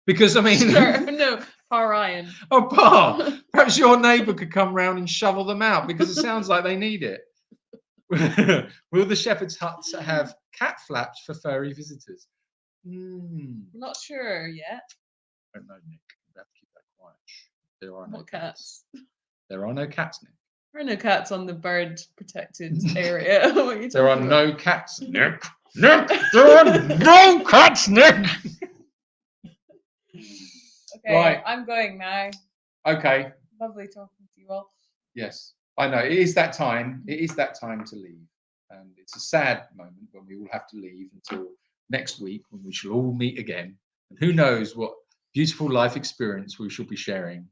Because I mean, Sure, no, Ryan. oh, Pa, perhaps your neighbour could come round and shovel them out, because it sounds like they need it. Will the shepherd's huts have cat flaps for furry visitors? Not sure yet. I don't know, Nick. You have to keep that quiet. There are no What cats? There are no cats, Nick. There are no cats on the bird protected area. What are you There are talking about? no cats, Nick. Nick, there are no cats, Nick. Okay, Right. I'm going now. Okay. Lovely talking to you all. Yes, I know. It is that time. It is that time to leave. And it's a sad moment when we all have to leave until next week, when we shall all meet again. And who knows what beautiful life experience we shall be sharing.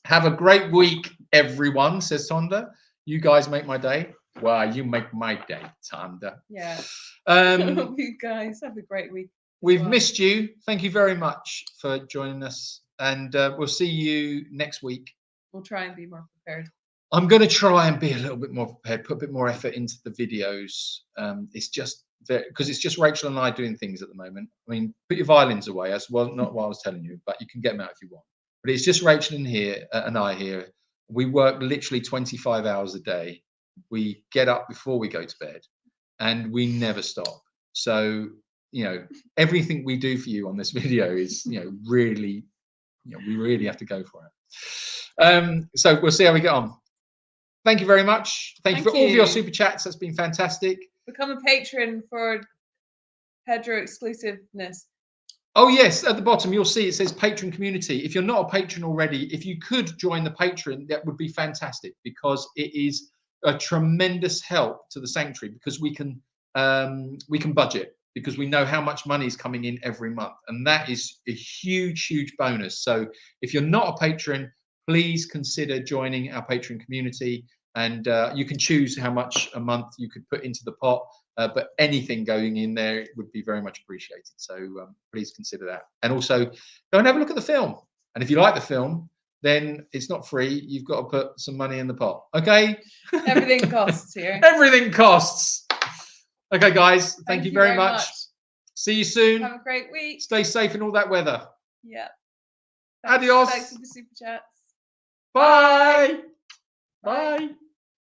Have a great week, everyone, says Tonda. You guys make my day. Well, you make my day, Tonda. Yeah. Um, You guys have a great week. we've missed you. Thank you very much for joining us. And we'll see you next week. We'll try and be more prepared. I'm going to try and be a little bit more prepared, put a bit more effort into the videos. It's just because it's just Rachel and I doing things at the moment. I mean, put your violins away. That's not what I was telling you, but you can get them out if you want. But it's just Rachel and I here. We work literally 25 hours a day. We get up before we go to bed, and we never stop. So, you know, everything we do for you on this video is, you know, really, you know, we really have to go for it. So we'll see how we get on. Thank you very much. Thank you for all of your super chats. That's been fantastic. Become a patron for Pedro exclusiveness. Oh, yes. At the bottom, you'll see it says patron community. If you're not a patron already, if you could join the patron, that would be fantastic, because it is a tremendous help to the sanctuary, because we can budget, because we know how much money is coming in every month. And that is a huge, huge bonus. So if you're not a patron, please consider joining our patron community, and you can choose how much a month you could put into the pot, but anything going in there would be very much appreciated. So please consider that. And also go and have a look at the film. And if you like the film, then it's not free. You've got to put some money in the pot. Okay? Everything costs here. Everything costs. Okay, guys. Thank you very much. See you soon. Have a great week. Stay safe in all that weather. Yeah. Adios. Thanks for the super chats. Bye. Bye.